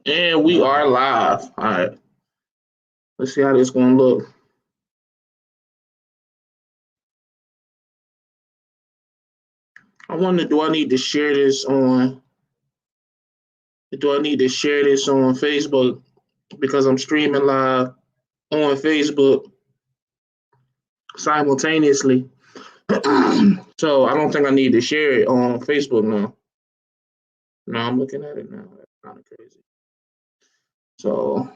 And we are live. All right. Let's see how this gonna look. I wonder, do I need to share this on Facebook because I'm streaming live on Facebook simultaneously. So I don't think I need to share it on Facebook now. No, I'm looking at it now. That's kind of crazy. So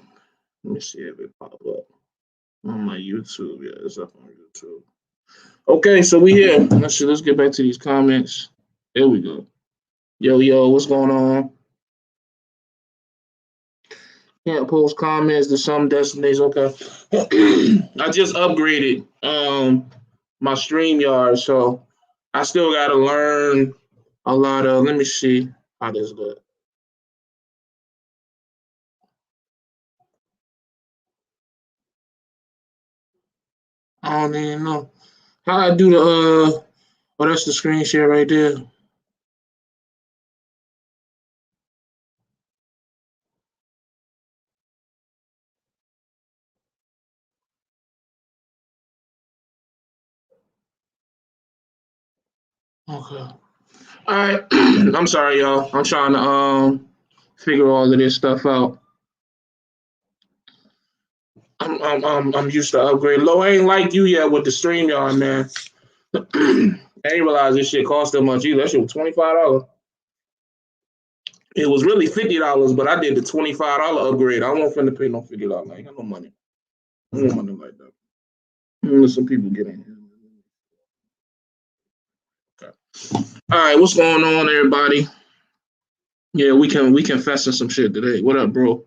let me see if it pop up on my YouTube. Yeah, it's up on YouTube. Okay, so we here. Let's get back to these comments. There we go. Yo, what's going on? Can't post comments to some destinations. Okay. I just upgraded my StreamYard, so I still gotta learn a lot of. Let me see how this goes. I don't even know how I do the. Oh, that's the screen share right there. Okay. All right. I'm sorry, y'all. I'm trying to figure all of this stuff out. I'm used to upgrade. Low ain't like you yet with the StreamYard, man. I didn't realize this shit cost that much either. That shit was $25. It was really $50, but I did the $25 upgrade. I won't finna pay no $50. I ain't got no money. I don't want money like that. Let some people get in here. Okay. All right, what's going on, everybody? Yeah, we confessing some shit today. What up, bro?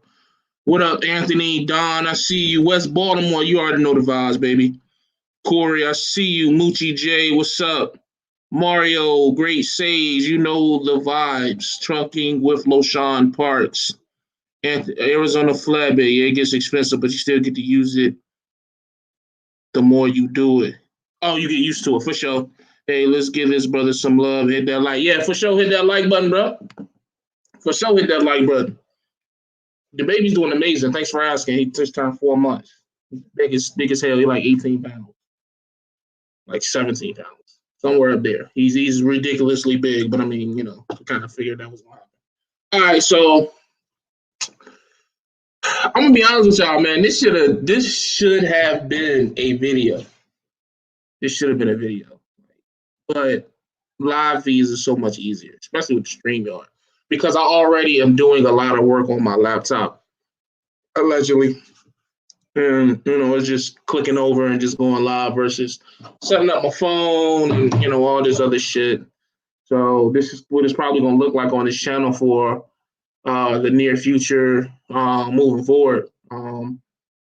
What up, Anthony? Don, I see you. West Baltimore, you already know the vibes, baby. Corey, I see you. Moochie J, what's up? Mario, Great Sage, you know the vibes. Trucking with Loshan Parks. And Arizona flatbed, yeah, it gets expensive, but you still get to use it the more you do it. Oh, you get used to it, for sure. Hey, let's give this brother some love. Hit that like. Yeah, for sure, hit that like button, bro. For sure, hit that like button. The baby's doing amazing. Thanks for asking. He just turned 4 months. Big as hell. He's like 18 pounds, like 17 pounds, somewhere up there. He's ridiculously big, but I mean, I kind of figured that was gonna happen. All right, so I'm gonna be honest with y'all, man. This should have been a video. This should have been a video, but live feeds are so much easier, especially with StreamYard, because I already am doing a lot of work on my laptop, allegedly. And it's just clicking over and just going live versus setting up my phone and all this other shit. So this is what it's probably gonna look like on this channel for the near future, moving forward.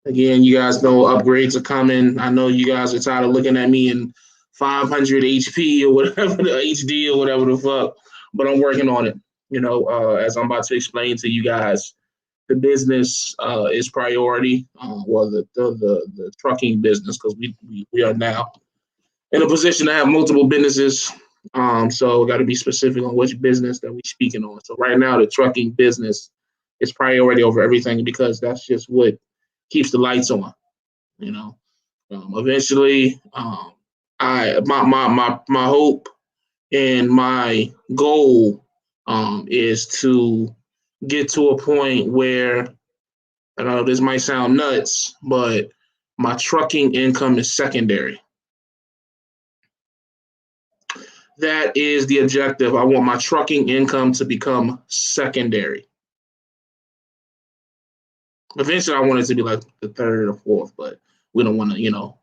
Again, you guys know upgrades are coming. I know you guys are tired of looking at me in 500 HP or whatever, the HD or whatever the fuck, but I'm working on it. As I'm about to explain to you guys, the business is priority. Well, the trucking business, because we are now in a position to have multiple businesses. So got to be specific on which business that we're speaking on. So right now, the trucking business is priority over everything because that's just what keeps the lights on. Eventually, my hope and my goal is to get to a point where, I know this might sound nuts, but my trucking income is secondary. That is the objective. I want my trucking income to become secondary. Eventually, I want it to be like the third or fourth, but we don't want to,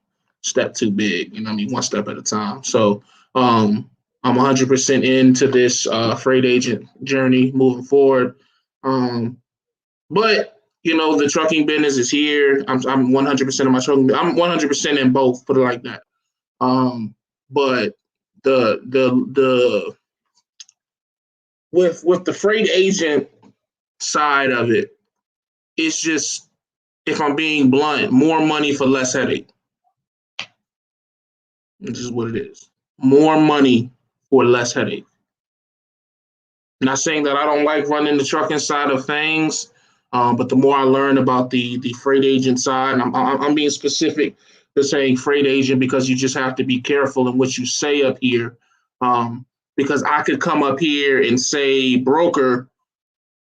step too big. One step at a time. So I'm 100% into this freight agent journey moving forward. But the trucking business is here. I'm 100% of my trucking. I'm 100% in both. Put it like that. But the with the freight agent side of it, it's just, if I'm being blunt, more money for less headache. This is what it is. More money for less headache. Not saying that I don't like running the trucking side of things, But the more I learn about the freight agent side, and I'm being specific to saying freight agent because you just have to be careful in what you say up here. Um, because I could come up here and say broker,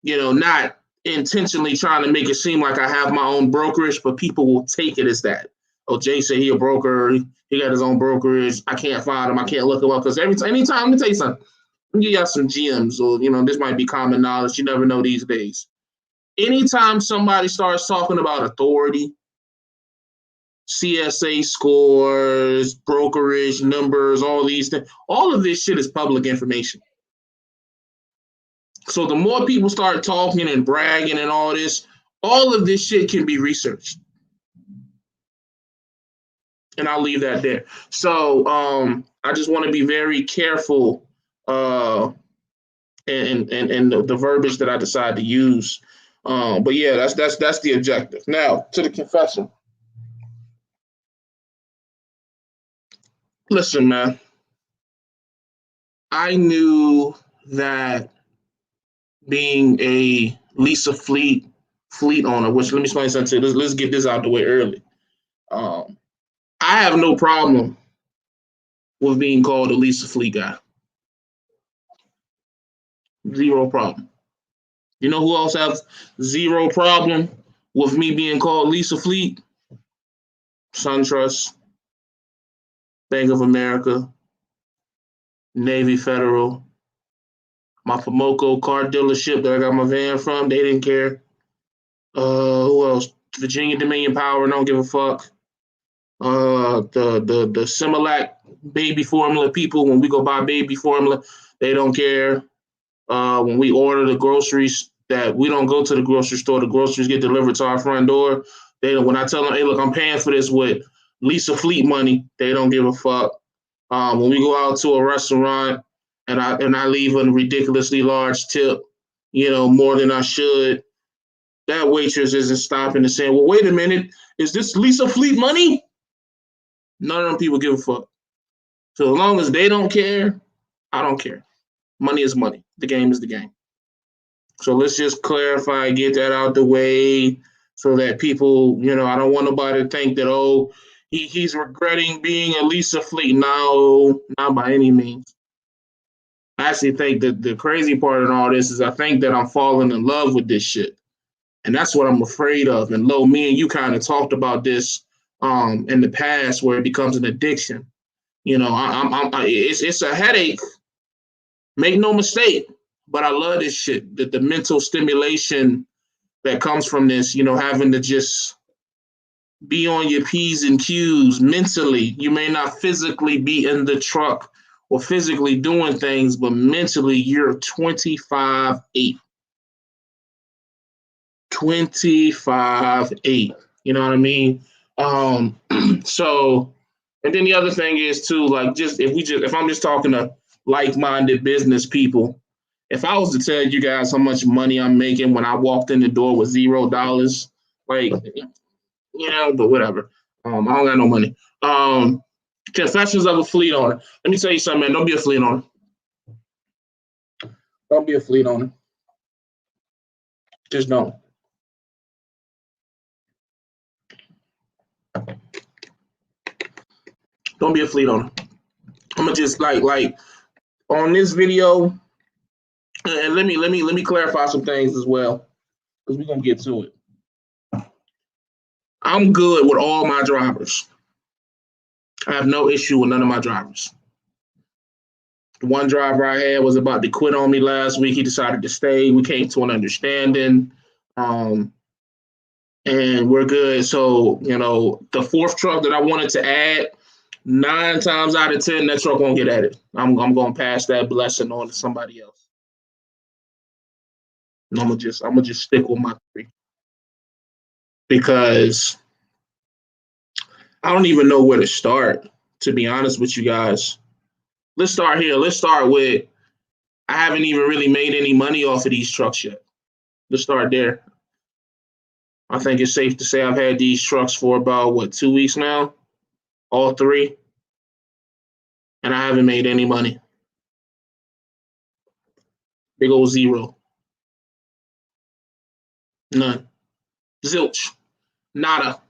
not intentionally trying to make it seem like I have my own brokerage, but people will take it as that. Oh, Jay said he a broker. He got his own brokerage. I can't find him. I can't look him up because anytime, let me tell you something. Let me give y'all some gems, or this might be common knowledge. You never know these days. Anytime somebody starts talking about authority, CSA scores, brokerage numbers, all these things, all of this shit is public information. So the more people start talking and bragging and all of this shit can be researched. And I'll leave that there. So I just want to be very careful and the verbiage that I decide to use. But yeah, that's the objective. Now to the confession. Listen, man. I knew that being a lease of fleet owner, which let me explain something to you. Let's get this out the way early. Um, I have no problem with being called a lease of fleet guy. Zero problem. You know who else has zero problem with me being called lease of fleet? SunTrust, Bank of America, Navy Federal, my Pomoco car dealership that I got my van from. They didn't care. Who else? Virginia Dominion Power, don't give a fuck. The Similac baby formula people, when we go buy baby formula, they don't care. When we order the groceries, that we don't go to the grocery store, the groceries get delivered to our front door. They don't, when I tell them, hey, look, I'm paying for this with Lisa Fleet money, they don't give a fuck. When we go out to a restaurant and I leave a ridiculously large tip, more than I should, that waitress isn't stopping and saying, well, wait a minute, is this Lisa Fleet money? None of them people give a fuck. So as long as they don't care, I don't care. Money is money. The game is the game. So let's just clarify, get that out the way so that people, I don't want nobody to think that, oh, he's regretting being a Lisa Fleet. No, not by any means. I actually think that the crazy part in all this is I think that I'm falling in love with this shit. And that's what I'm afraid of. And Lo, me and you kind of talked about this in the past where it becomes an addiction. It's a headache. Make no mistake, but I love this shit. The mental stimulation that comes from this, having to just be on your P's and Q's mentally. You may not physically be in the truck or physically doing things, but mentally you're 25/8. 25/8. You know what I mean? So, and then the other thing is too, like, if I'm just talking to like-minded business people, if I was to tell you guys how much money I'm making when I walked in the door with $0, like, but whatever. I don't got no money. Confessions of a fleet owner. Let me tell you something, man. Don't be a fleet owner. Don't be a fleet owner. Just don't. Don't be a fleet owner. I'm gonna just like on this video, and let me clarify some things as well, because we're gonna get to it. I'm good with all my drivers. I have no issue with none of my drivers. The one driver I had was about to quit on me last week. He decided to stay. We came to an understanding, and we're good. So, the fourth truck that I wanted to add, 9 times out of 10, that truck won't get added. I'm going to pass that blessing on to somebody else. And I'm gonna just stick with my 3 because I don't even know where to start, to be honest with you guys. Let's start here. Let's start with I haven't even really made any money off of these trucks yet. Let's start there. I think it's safe to say I've had these trucks for about 2 weeks now, all 3, and I haven't made any money. Big old 0. None. Zilch. Nada.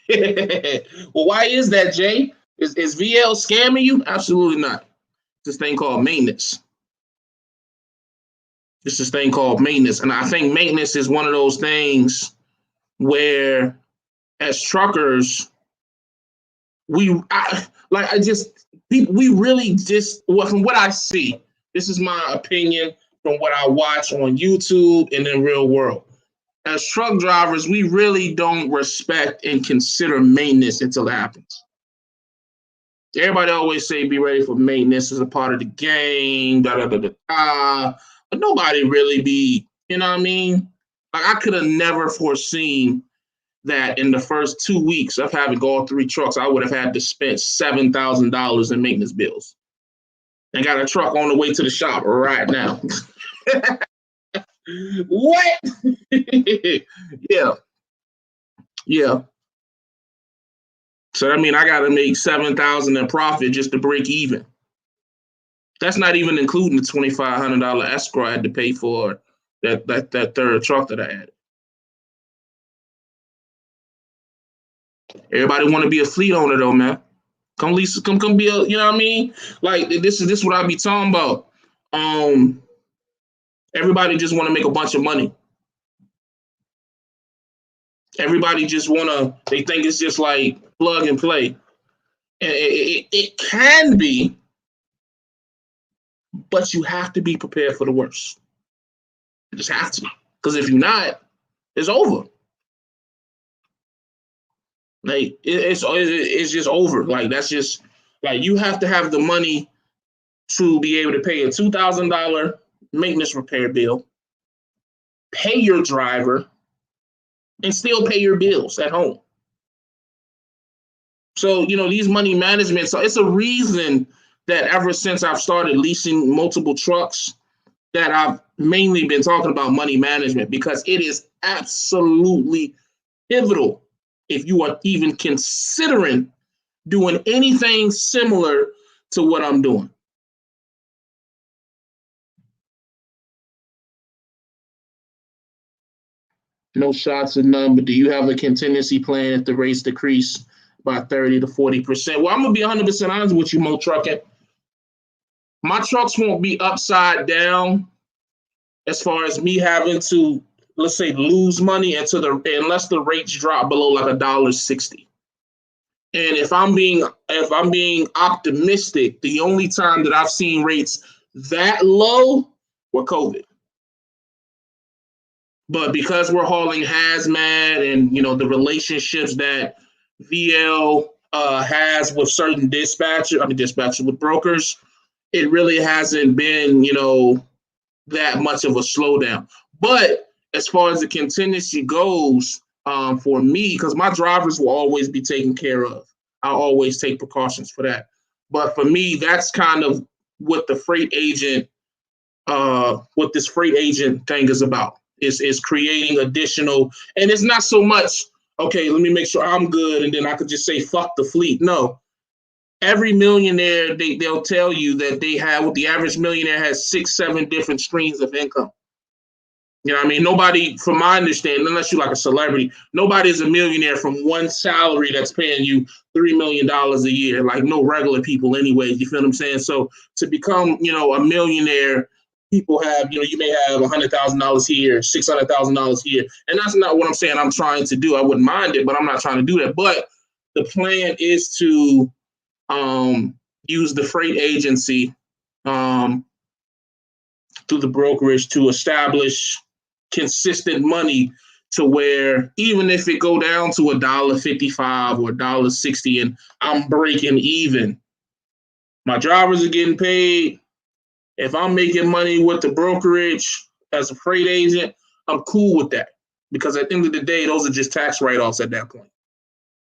Well, why is that, Jay? Is VL scamming you? Absolutely not. This thing called maintenance. It's this thing called maintenance. And I think maintenance is one of those things where, as truckers, we really just, well, from what I see, this is my opinion from what I watch on YouTube and in real world. As truck drivers, we really don't respect and consider maintenance until it happens. Everybody always say be ready for maintenance as a part of the game, da da da da da. But nobody really be, you know what I mean? Like, I could have never foreseen that in the first 2 weeks of having all 3 trucks, I would have had to spend $7,000 in maintenance bills. And got a truck on the way to the shop right now. What? Yeah. Yeah. So that means I got to make $7,000 in profit just to break even. That's not even including the $2,500 escrow I had to pay for that third truck that I had. Everybody want to be a fleet owner though, man. Come lease, come be a, you know what I mean? Like, this is what I be talking about. Everybody just want to make a bunch of money. Everybody just they think it's just like plug and play. And it can be, but you have to be prepared for the worst. You just have to. Because if you're not, it's over. Like, it's just over. Like, that's just, like, you have to have the money to be able to pay a $2,000 maintenance repair bill, pay your driver, and still pay your bills at home. So, these money management, so it's a reason that ever since I've started leasing multiple trucks, that I've mainly been talking about money management, because it is absolutely pivotal if you are even considering doing anything similar to what I'm doing. No shots or none, but do you have a contingency plan if the rates decrease by 30 to 40%? Well, I'm going to be 100% honest with you, Mo Trucking. My trucks won't be upside down as far as me having to, let's say, lose money unless the rates drop below like $1.60. And if I'm being optimistic, the only time that I've seen rates that low were COVID. But because we're hauling hazmat and, the relationships that VL has with certain dispatchers with brokers, it really hasn't been, that much of a slowdown. But as far as the contingency goes, for me, because my drivers will always be taken care of, I'll always take precautions for that. But for me, that's kind of what the freight agent, what this freight agent thing is about. Is creating additional, and it's not so much, okay, let me make sure I'm good, and then I could just say fuck the fleet. No, every millionaire, they'll tell you that the average millionaire has 6-7 different streams of income. You know what I mean? Nobody, from my understanding, unless you're like a celebrity, nobody is a millionaire from one salary that's paying you $3 million a year, like no regular people anyways. You feel what I'm saying? So to become, a millionaire, people have, you may have $100,000 here, $600,000 here. And that's not what I'm saying I'm trying to do. I wouldn't mind it, but I'm not trying to do that. But the plan is to use the freight agency through the brokerage to establish consistent money to where even if it go down to $1.55 or $1.60 and I'm breaking even, my drivers are getting paid. If I'm making money with the brokerage as a freight agent, I'm cool with that, because at the end of the day, those are just tax write-offs at that point.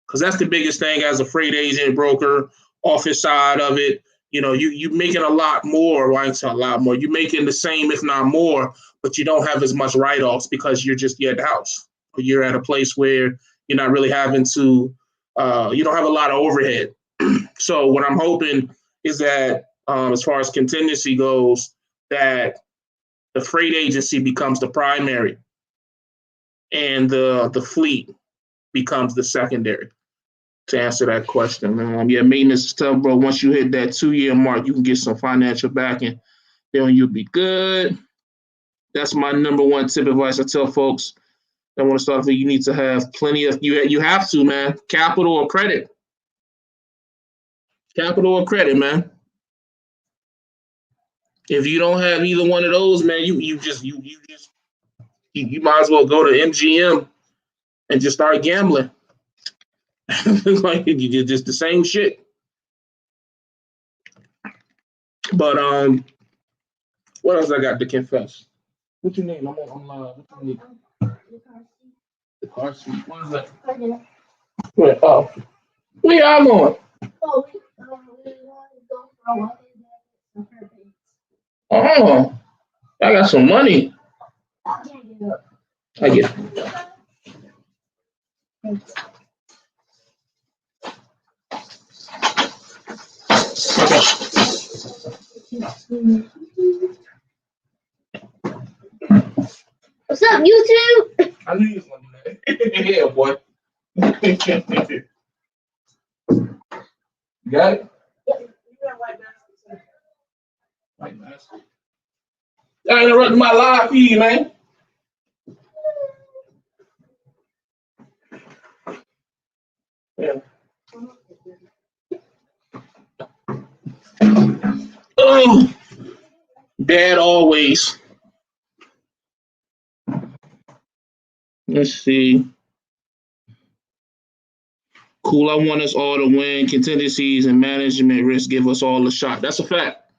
Because that's the biggest thing as a freight agent, broker, office side of it. You making a lot more, well, I ain't saying a lot more. You're making the same, if not more, but you don't have as much write-offs because you're at the house. Or you're at a place where you're not really having to, you don't have a lot of overhead. So what I'm hoping is that as far as contingency goes, that the freight agency becomes the primary. and the fleet becomes the secondary. To answer that question, yeah, maintenance stuff, bro. Once you hit that 2 year mark, you can get some financial backing. Then you'll be good. That's my number one tip advice I tell folks that want to start off. You need to have plenty of you have to, man, capital or credit. Capital or credit, man. If you don't have either one of those, man, you might as well go to MGM and just start gambling. Like you just the same shit. But what else I got to confess? What you need? I'm live. What you need? The car seat. What is that? Wait, oh, where y'all going? Oh, I got some money. I get. Okay. What's up, YouTube? I knew you was gonna do that. Yeah, boy. You got it? Yep. White mask. I ain't interrupting my live feed, man. Yeah. Oh, dad always. Let's see. Cool. I want us all to win. Contingencies and management risk give us all a shot. That's a fact.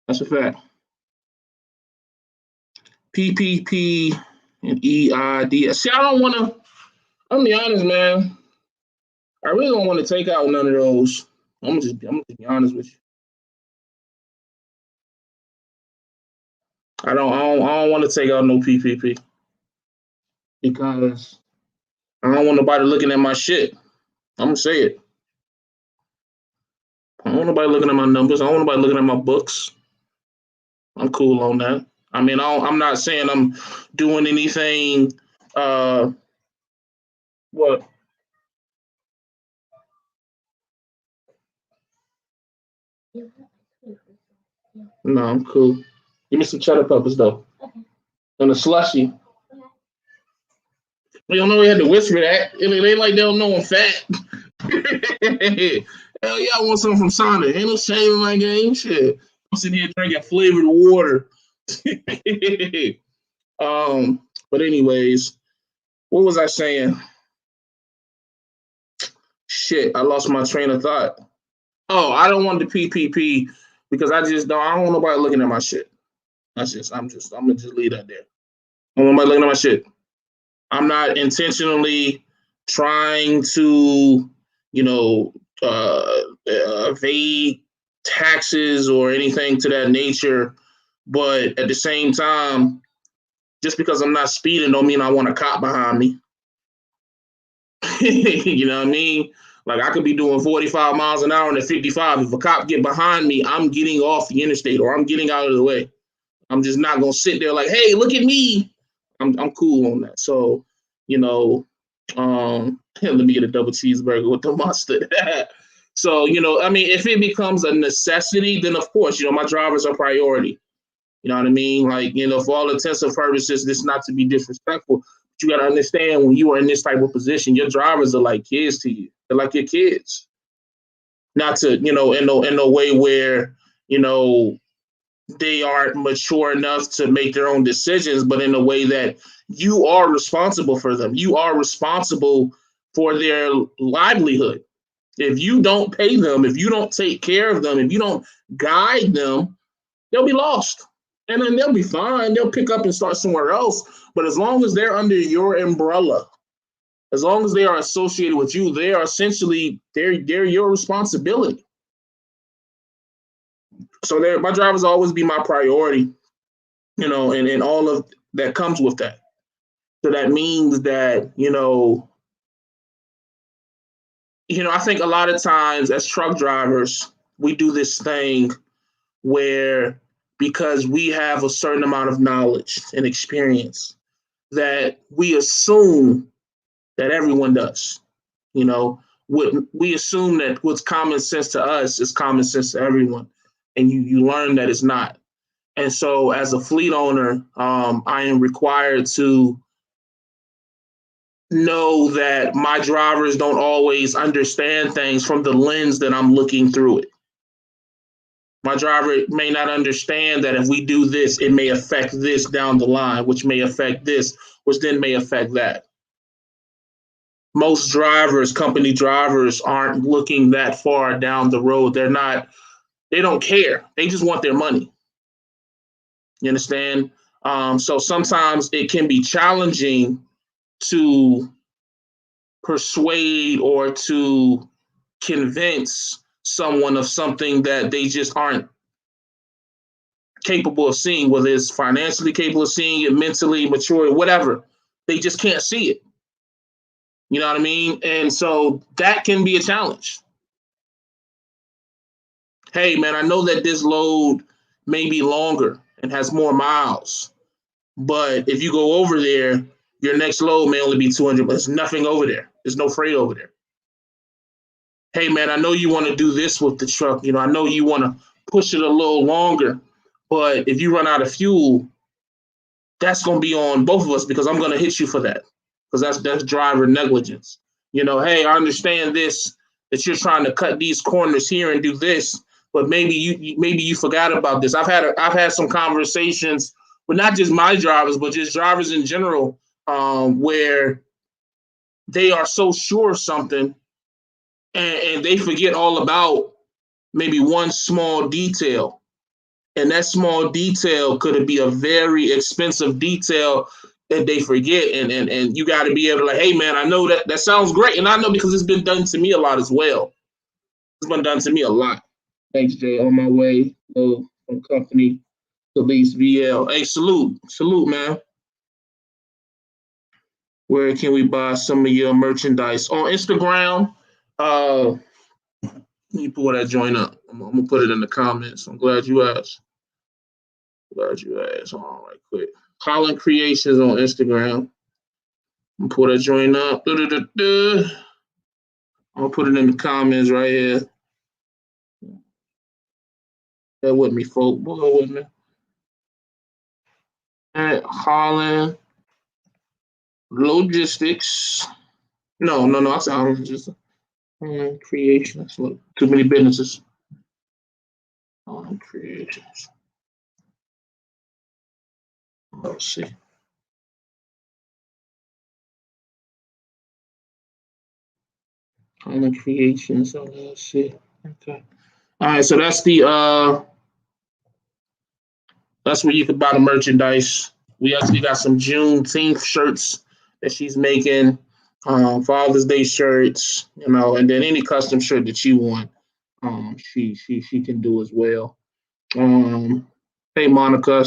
That's a fact. PPP and EID. See, I don't want to. I'm gonna be honest, man. I really don't want to take out none of those. I'm gonna just be honest with you. I don't want to take out no PPP because I don't want nobody looking at my shit. I'm gonna say it. I don't want nobody looking at my numbers. I don't want nobody looking at my books. I'm cool on that. I mean, I'm not saying I'm doing anything. What? No, I'm cool. Give me some cheddar peppers though, and a slushy. We don't know we had to whisper that. They like they don't know I'm fat. Hell yeah, I want something from Sonic. Ain't no shame in my game. Shit. I'm sitting here drinking flavored water. But anyways, what was I saying? Shit, I lost my train of thought. Oh, I don't want the PPP because I don't want nobody looking at my shit. I'm gonna just leave that there. I don't want nobody looking at my shit. I'm not intentionally trying to, evade taxes or anything to that nature. But at the same time, just because I'm not speeding don't mean I want a cop behind me. You know what I mean? Like I could be doing 45 miles an hour and at 55. If a cop get behind me, I'm getting off the interstate or I'm getting out of the way. I'm just not gonna sit there like, hey, look at me. I'm cool on that. So, let me get a double cheeseburger with the mustard. So, I mean, if it becomes a necessity, then of course, my drivers are priority. You know what I mean? Like, for all intents and purposes, this not to be disrespectful, but you got to understand when you are in this type of position, your drivers are like kids to you. They're like your kids. Not to, in a way where, they aren't mature enough to make their own decisions, but in a way that you are responsible for them. You are responsible for their livelihood. If you don't pay them, if you don't take care of them, if you don't guide them, they'll be lost. And then they'll be fine. They'll pick up and start somewhere else. But as long as they're under your umbrella, as long as they are associated with you, they are essentially they're your responsibility. So my drivers will always be my priority, and all of that comes with that. So that means that, I think a lot of times as truck drivers, we do this thing where because we have a certain amount of knowledge and experience, that we assume that everyone does. You know, we assume that what's common sense to us is common sense to everyone, and you learn that it's not. And so, as a fleet owner, I am required to know that my drivers don't always understand things from the lens that I'm looking through it. My driver may not understand that if we do this, it may affect this down the line, which may affect this, which then may affect that. Most drivers, company drivers, aren't looking that far down the road. They don't care. They just want their money. You understand? So sometimes it can be challenging to persuade or to convince someone of something that they just aren't capable of seeing, whether it's financially capable of seeing it, mentally mature, whatever. They just can't see it. You know what I mean? And so that can be a challenge. Hey, man, I know that this load may be longer and has more miles, but if you go over there, your next load may only be 200, but there's nothing over there. There's no freight over there. Hey, man, I know you want to do this with the truck. You know, I know you want to push it a little longer, but if you run out of fuel, that's going to be on both of us because I'm going to hit you for that because that's driver negligence. You know, hey, I understand this that you're trying to cut these corners here and do this, but maybe you forgot about this. I've had some conversations with not just my drivers, but just drivers in general, where they are so sure of something and they forget all about maybe one small detail. And that small detail could be a very expensive detail that they forget. And you got to be able to, like, hey, man, I know that sounds great. And I know because it's been done to me a lot as well. It's been done to me a lot. Thanks, Jay. On my way from company to lease VL. Hey, salute, man. Where can we buy some of your merchandise? On Instagram. Let me pull that joint up. I'm gonna put it in the comments. I'm glad you asked. Glad you asked. All right, quick. Holland Creations on Instagram. I'm gonna pull that joint up. I'm gonna put it in the comments right here. Bear with me, folks. Bear with me. At Holland Logistics. No. I said Holland Logistics. Holland Creations. Look, too many businesses. Holland Creations. Let's see. Holland Creations. So let's see. Okay. All right. So that's where you can buy the merchandise. We actually got some Juneteenth shirts that she's making, Father's Day shirts, you know, and then any custom shirt that you want, she can do as well. Um, hey Monica,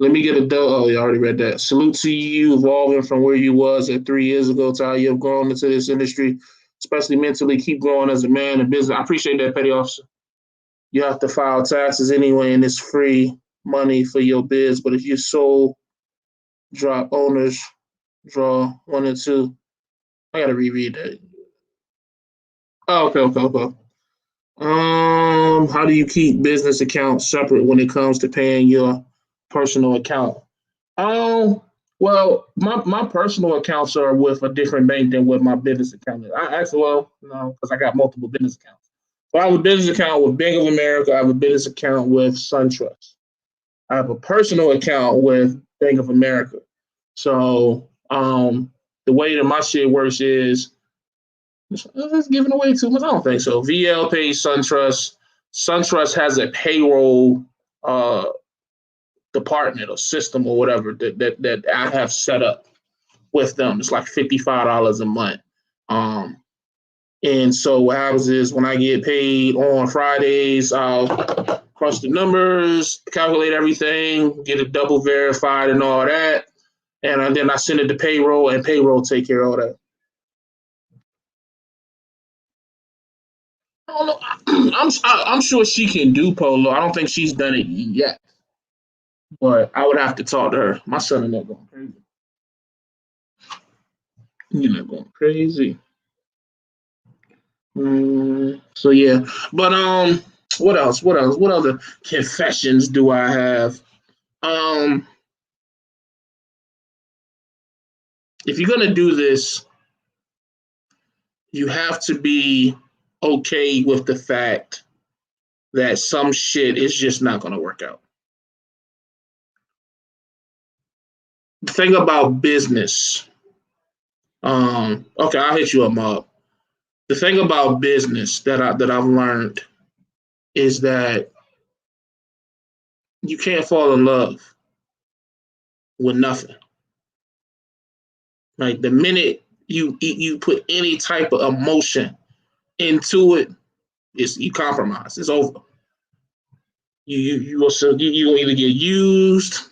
let me get a oh, you already read that. Salute to you, evolving from where you was at 3 years ago to how you have grown into this industry, especially mentally. Keep growing as a man in business. I appreciate that, petty officer. You have to file taxes anyway, and it's free money for your biz. But if you sole drop owners draw 1 and 2, I gotta reread that. Oh, okay. How do you keep business accounts separate when it comes to paying your personal account? Um, well, my personal accounts are with a different bank than what my business account is. I actually, well, no, because I got multiple business accounts. So I have a business account with Bank of America. I have a business account with SunTrust. I have a personal account with Bank of America. So the way that my shit works is it's giving away too much. I don't think so. VL pays SunTrust. SunTrust has a payroll uh, department or system or whatever that I have set up with them. It's like $55 a month. Um, and so what happens is when I get paid on Fridays, I'll crunch the numbers, calculate everything, get it double verified and all that. And then I send it to payroll, and payroll take care of all that. I don't know. I'm sure she can do polo. I don't think she's done it yet, but I would have to talk to her. My son-in-law going crazy. You're not going crazy. So yeah, but what else? What else? What other confessions do I have? Um, if you're gonna do this, you have to be okay with the fact that some shit is just not gonna work out. The thing about business, okay, I'll hit you up, Mob. The thing about business that I've learned is that you can't fall in love with nothing. Like the minute you put any type of emotion into it, you compromise. It's over. You gonna either get used,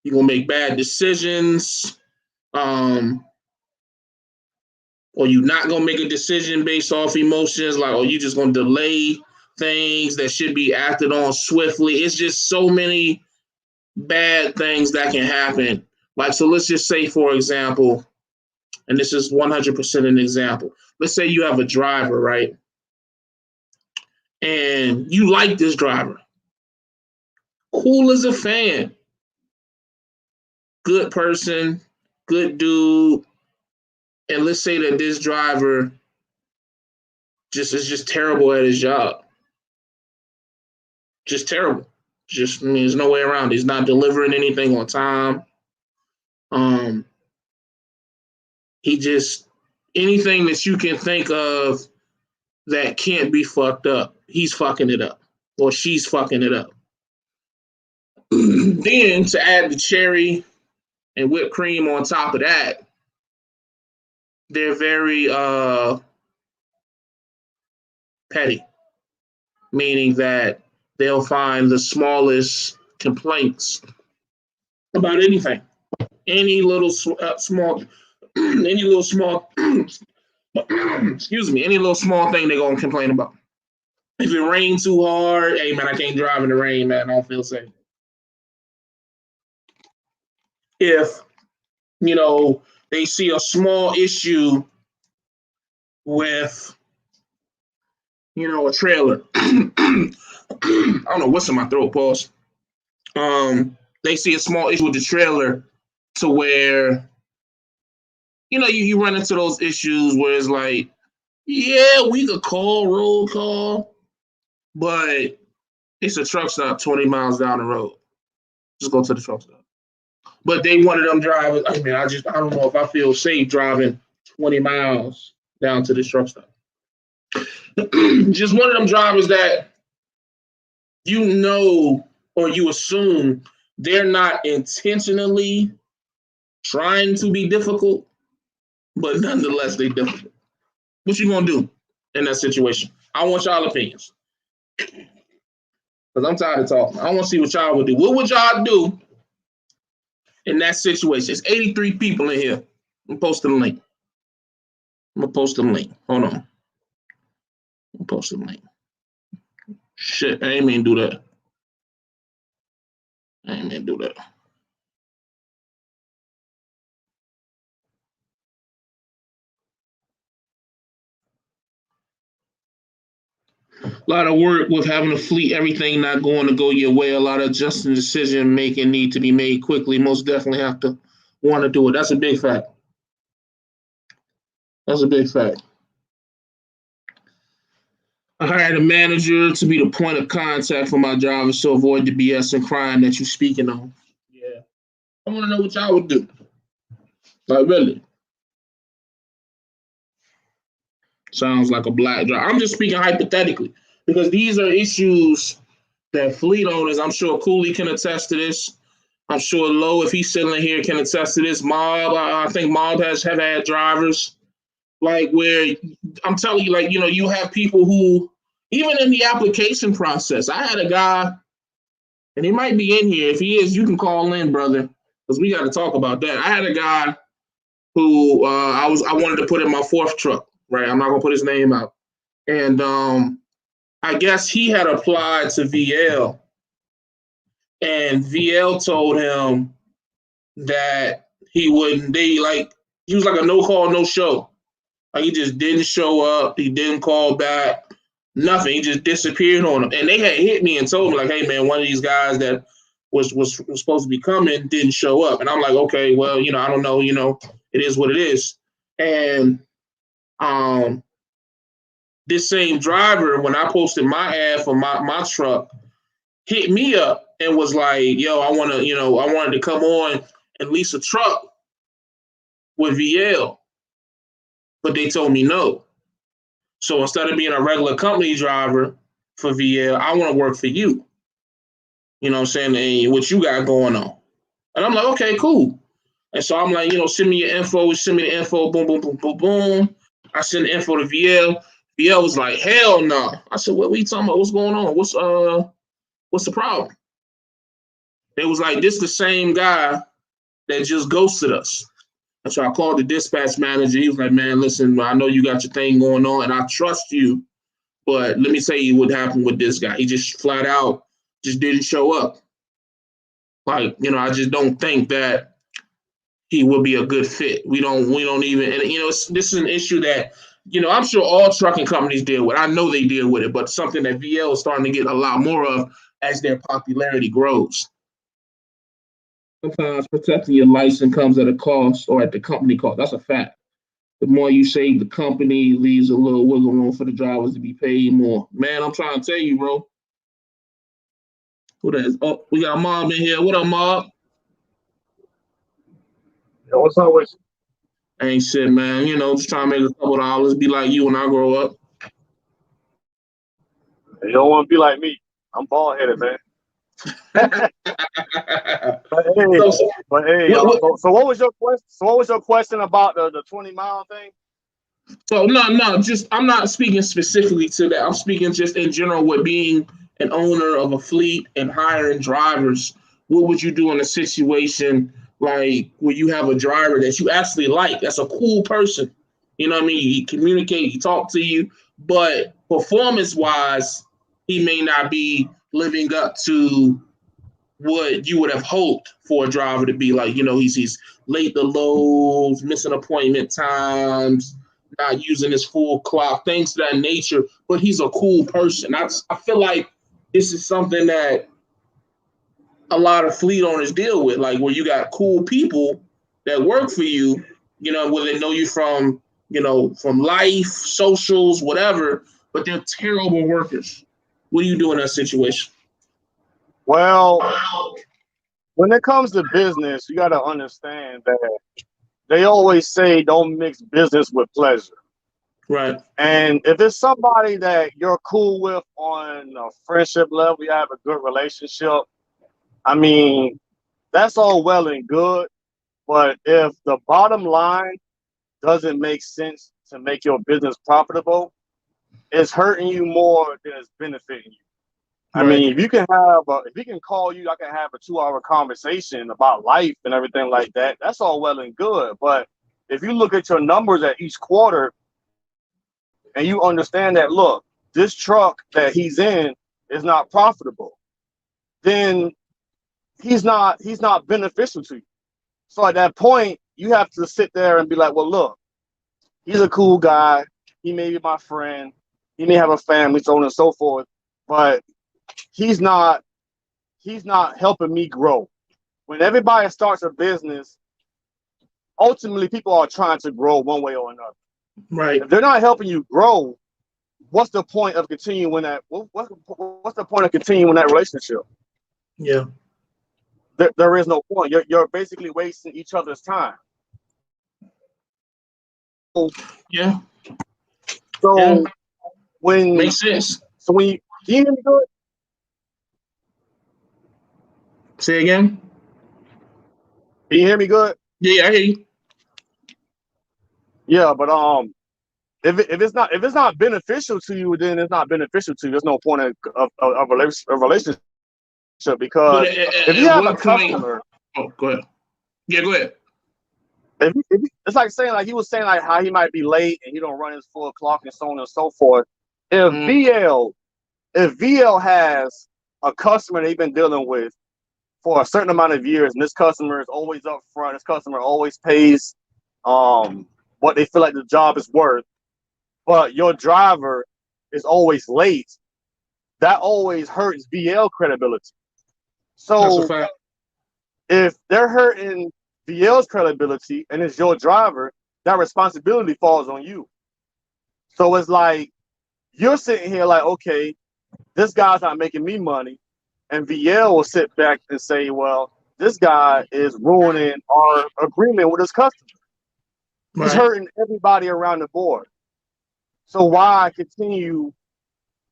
you're gonna make bad decisions, um, or you're not gonna make a decision based off emotions, like, or you just gonna delay things that should be acted on swiftly. It's just so many bad things that can happen. Like, so let's just say, for example, and this is 100% an example. Let's say you have a driver, right? And you like this driver. Cool as a fan. Good person, good dude. And let's say that this driver is just terrible at his job. Just terrible. Just, I mean, there's no way around it. He's not delivering anything on time. Um, he just, anything that you can think of that can't be fucked up, he's fucking it up, or she's fucking it up. Then to add the cherry and whipped cream on top of that, they're very petty, meaning that they'll find the smallest complaints about anything, any little small, any little small, excuse me, any little small thing they're gonna complain about. If it rains too hard, hey man, I can't drive in the rain, man. I don't feel safe. If they see a small issue with a trailer, I don't know what's in my throat. Pause. They see a small issue with the trailer to where you run into those issues where it's like, yeah, we could call roll call, but it's a truck stop 20 miles down the road. Just go to the truck stop. But they one of them drivers. I mean, I don't know if I feel safe driving 20 miles down to this truck stop. Just one of them drivers that or you assume they're not intentionally trying to be difficult, but nonetheless they difficult. What you gonna do in that situation? I want y'all opinions. Because I'm tired of talking. I want to see what y'all would do. What would y'all do in that situation? There's 83 people in here. I'm posting a link. I'm gonna post a link. Hold on. I'm posting a link. Shit, I ain't mean to do that. I ain't mean to do that. A lot of work with having a fleet, everything not going to go your way. A lot of adjusting decision making need to be made quickly. Most definitely have to want to do it. That's a big fact. That's a big fact. I hired a manager to be the point of contact for my drivers to avoid the BS and crime that you're speaking on. Yeah. I want to know what y'all would do. Like, really. Sounds like a black driver. I'm just speaking hypothetically because these are issues that fleet owners, I'm sure Cooley can attest to this. I'm sure Lowe, if he's sitting here, can attest to this. Mob, I think Mob have had drivers like where I'm telling you, like, you have people who, even in the application process, I had a guy, and he might be in here. If he is, you can call in, brother, because we got to talk about that. I had a guy who I wanted to put in my fourth truck, right? I'm not gonna put his name out, and I guess he had applied to VL, and VL told him that he wouldn't. He was like a no call, no show. Like he just didn't show up. He didn't call back. Nothing. He just disappeared on him. And they had hit me and told me like, "Hey man, one of these guys that was supposed to be coming didn't show up." And I'm like, "Okay, well, I don't know. It is what it is." And um, this same driver, when I posted my ad for my truck, hit me up and was like, "Yo, I wanted to come on and lease a truck with VL, but they told me no. So instead of being a regular company driver for VL, I want to work for you. You know what I'm saying? And what you got going on?" And I'm like, "Okay, cool." And so I'm like, send me your info, send me the info, boom, boom, boom, boom, boom. I send the info to VL. VL was like, "Hell no." I said, "What are you talking about? What's going on? What's the problem?" It was like, "This the same guy that just ghosted us." And so I called the dispatch manager. He was like, "Man, listen, I know you got your thing going on and I trust you, but let me tell you what happened with this guy. He just flat out just didn't show up. Like, I just don't think that he would be a good fit. We don't even, and this is an issue that, I'm sure all trucking companies deal with. I know they deal with it, but something that VL is starting to get a lot more of as their popularity grows. Sometimes protecting your license comes at a cost or at the company cost. That's a fact. The more you save, the company leaves a little wiggle room for the drivers to be paid more. Man, I'm trying to tell you, bro. Who that is? Oh, we got Mob in here. What up, Mob? Yo, what's up with Ain't shit, man. Just trying to make a couple dollars, be like you when I grow up. you? You don't want to be like me. I'm bald headed, man. But hey, so, so what was your question? So what was your question about the 20 mile thing? so no, just I'm not speaking specifically to that. I'm speaking just in general with being an owner of a fleet and hiring drivers. What would you do in a situation like where you have a driver that you actually like? That's a cool person. You know what I mean? He communicate, he talk to you, but performance wise, he may not be living up to what you would have hoped for a driver to be like. He's late to loads, missing appointment times, not using his full clock, things to that nature. But he's a cool person. I feel like this is something that a lot of fleet owners deal with, like where you got cool people that work for you, where they know you from life, socials, whatever, but they're terrible workers. What do you do in that situation? Well, when it comes to business, you got to understand that they always say don't mix business with pleasure. Right. And if it's somebody that you're cool with on a friendship level, you have a good relationship, I mean, that's all well and good. But if the bottom line doesn't make sense to make your business profitable, it's hurting you more than it's benefiting you. I Right. mean, if he can call you, I can have a 2 hour conversation about life and everything like that. That's all well and good. But if you look at your numbers at each quarter and you understand that, look, this truck that he's in is not profitable, then he's not beneficial to you. So at that point, you have to sit there and be like, well, look, he's a cool guy. He may be my friend. He may have a family, so on and so forth. But he's not helping me grow. When everybody starts a business, ultimately people are trying to grow one way or another. Right. If they're not helping you grow, what's the point of continuing that? What's the point of continuing that relationship? Yeah. There is no point. You're basically wasting each other's time. Yeah. Yeah. So when Makes sense. so when you can you hear me good? Say again. Can you hear me good? Yeah, I hear you. Yeah, but if it's not beneficial to you, then it's not beneficial to you. There's no point of a relationship But because if you at have a what point? customer, Oh, go ahead. Yeah, go ahead. it's like saying like he was saying like how he might be late and he don't run his full clock and so on and so forth. If Mm, VL if VL has a customer they've been dealing with for a certain amount of years, and this customer is always up front, this customer always pays what they feel like the job is worth, but your driver is always late, that always hurts VL credibility. That's a So fact. if they're hurting VL's credibility and it's your driver, that responsibility falls on you. So it's like you're sitting here like, okay, this guy's not making me money. And VL will sit back and say, well, this guy is ruining our agreement with his customer. He's Right. hurting everybody around the board. So why continue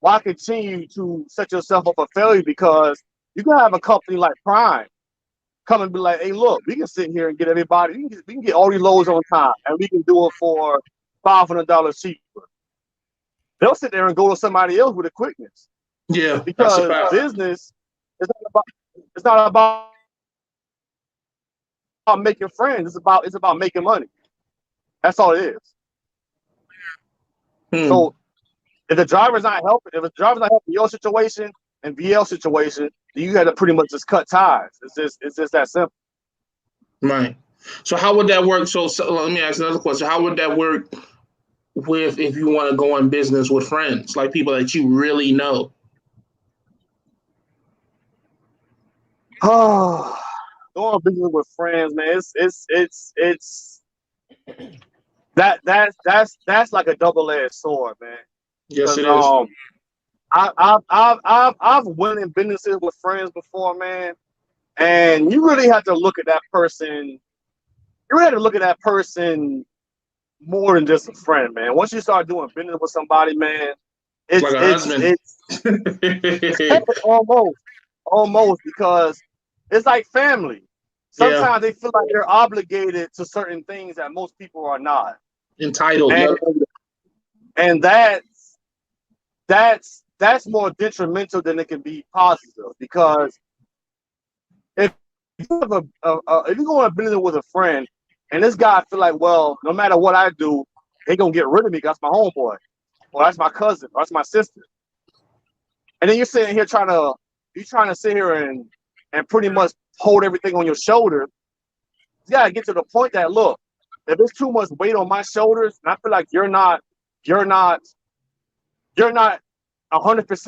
to set yourself up for failure? Because you can have a company like Prime come and be like, hey, look, we can sit here and get everybody, we can get all these loads on time, and we can do it for $500 cheaper. They'll sit there and go to somebody else with the quickness. Yeah, that's a Because fact. business is not about making friends. It's about making money. That's all it is. So if the driver's not helping your situation and VL situation, then you got to pretty much just cut ties. It's just that simple. Right. So how would that work? So let me ask another question. How would that work with if you want to go in business with friends, like people that you really know? Oh, going business with friends, man. It's that's like a double-edged sword, man. Yes, Because it is. I've went in businesses with friends before, man, and you really have to look at that person. You really have to look at that person more than just a friend, man. Once you start doing business with somebody, man, It's like a husband. it's almost because it's like family. Yeah, Sometimes they feel like they're obligated to certain things that most people are not, entitled. and Yep. and that's more detrimental than it can be positive. Because if you have if you go on a business with a friend and this guy feel like, well, no matter what I do, they gonna get rid of me because that's my homeboy, or that's my cousin, or that's my sister, and then you're sitting here trying to sit here and pretty much hold everything on your shoulders. You gotta get to the point that, look, if there's too much weight on my shoulders, and I feel like you're not 100%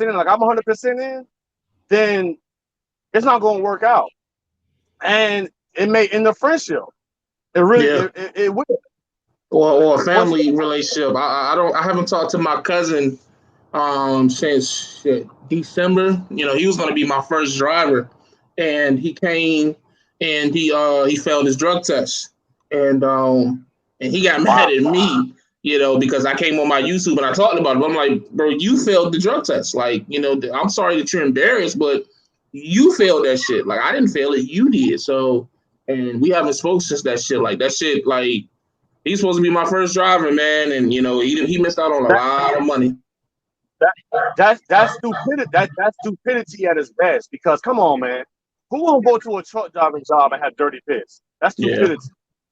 in, like I'm 100% in, then it's not going to work out. And it may end the friendship. It really, Yeah. it will. Or a Once family relationship. I haven't talked to my cousin since December. You know, he was gonna be my first driver, and he came and he failed his drug test, and he got mad wow, at me, you know, because I came on my YouTube and I talked about it. But I'm like, bro, you failed the drug test. Like, you know, I'm sorry that you're embarrassed, but you failed that shit. Like, I didn't fail it, you did. So, and we haven't spoke since that shit. Like that shit, like he's supposed to be my first driver, man, and you know he missed out on a that, lot of money. that's stupidity. That's stupidity at its best. Because come on, man, who won't go to a truck driving job and have dirty piss? That's Yeah, stupidity.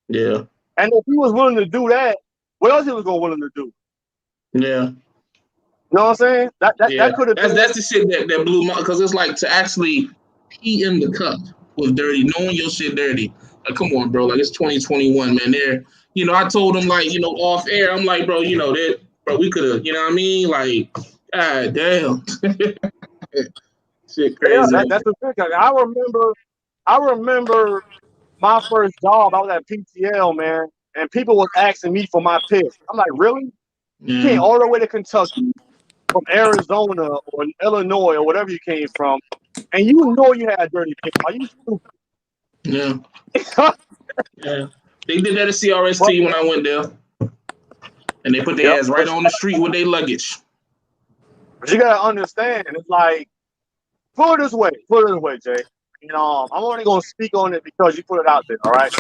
yeah, And if he was willing to do that, what else he was going willing to do? yeah, You know what I'm saying? yeah. That could have been. That's the shit that blew my, because it's like to actually pee in the cup with dirty, knowing your shit dirty. Like, come on, bro. Like it's 2021, man. There, you know, I told him like, you know, off air. I'm like, bro, you know that, bro. We could have, you know what I mean? Like, god damn, shit, Yeah, crazy. that's the thing. I remember my first job. I was at PTL, man, and people was asking me for my piss. I'm like, really? You came Yeah, all the way to Kentucky from Arizona or Illinois or whatever you came from, and you know you had dirty piss. Are you yeah, stupid? yeah. They did that at but, CRST when I went there, and they put their yep. ass right on the street with their luggage. But you gotta understand, it's like, put it this way, Jay. You know, I'm only gonna speak on it because you put it out there. All right.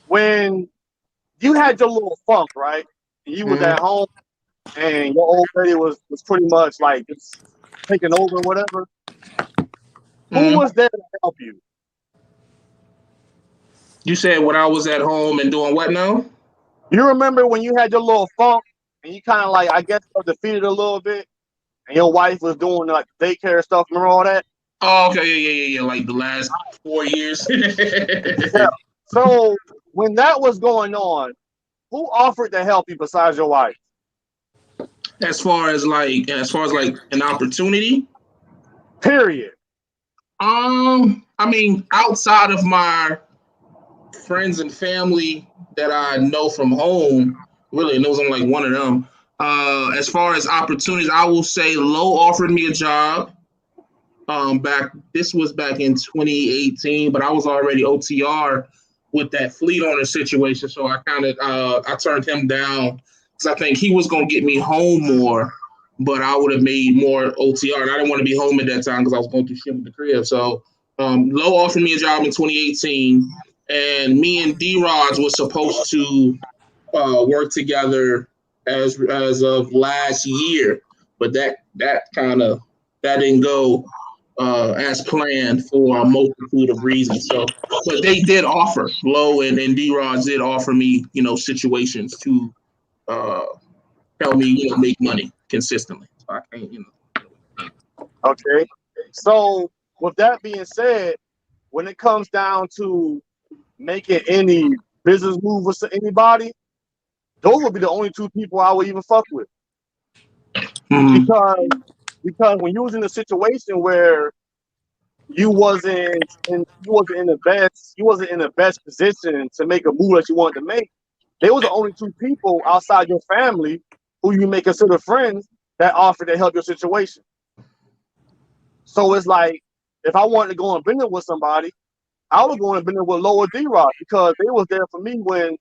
When you had your little funk, right? And you was Mm-hmm. at home, and your old lady was pretty much like just taking over, whatever. Who Mm-hmm. was there to help you? You said when I was at home and doing what now? You remember when you had your little funk and you kind of like, I guess, felt defeated a little bit, and your wife was doing like daycare stuff. Remember all that? Oh, okay, yeah. Like the last 4 years. Yeah. So when that was going on, who offered to help you besides your wife? As far as like an opportunity, Period. I mean, outside of my friends and family that I know from home, really, and there was only like one of them. As far as opportunities, I will say Lowe offered me a job. This was back in 2018, but I was already OTR with that fleet owner situation, so I kind of I turned him down because I think he was gonna get me home more, but I would have made more OTR, and I didn't want to be home at that time because I was going through shit with the crib. So Lowe offered me a job in 2018, and me and D-Rods was supposed to work together as of last year, but that didn't go as planned for a multitude of reasons. So, but they did offer Lowe and D-Rod did offer me, situations to uh, help me, make money consistently. So I can't. Okay. So with that being said, when it comes down to making any business move with anybody, those would be the only two people I would even fuck with. Mm-hmm. Because when you was in a situation where you wasn't in the best position to make a move that you wanted to make, they was the only two people outside your family who you may consider friends that offered to help your situation. So it's like, if I wanted to go on business with somebody, I was going to business with Lower D-Rod because they was there for me when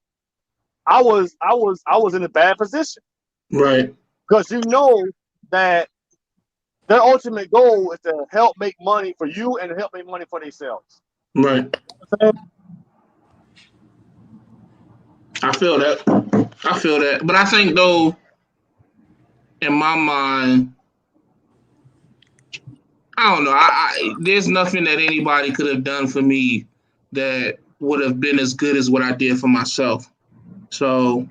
I was in a bad position. Right. Because that their ultimate goal is to help make money for you and to help make money for themselves. Right. I feel that. But I think though, in my mind, I don't know. There's nothing that anybody could have done for me that would have been as good as what I did for myself. So,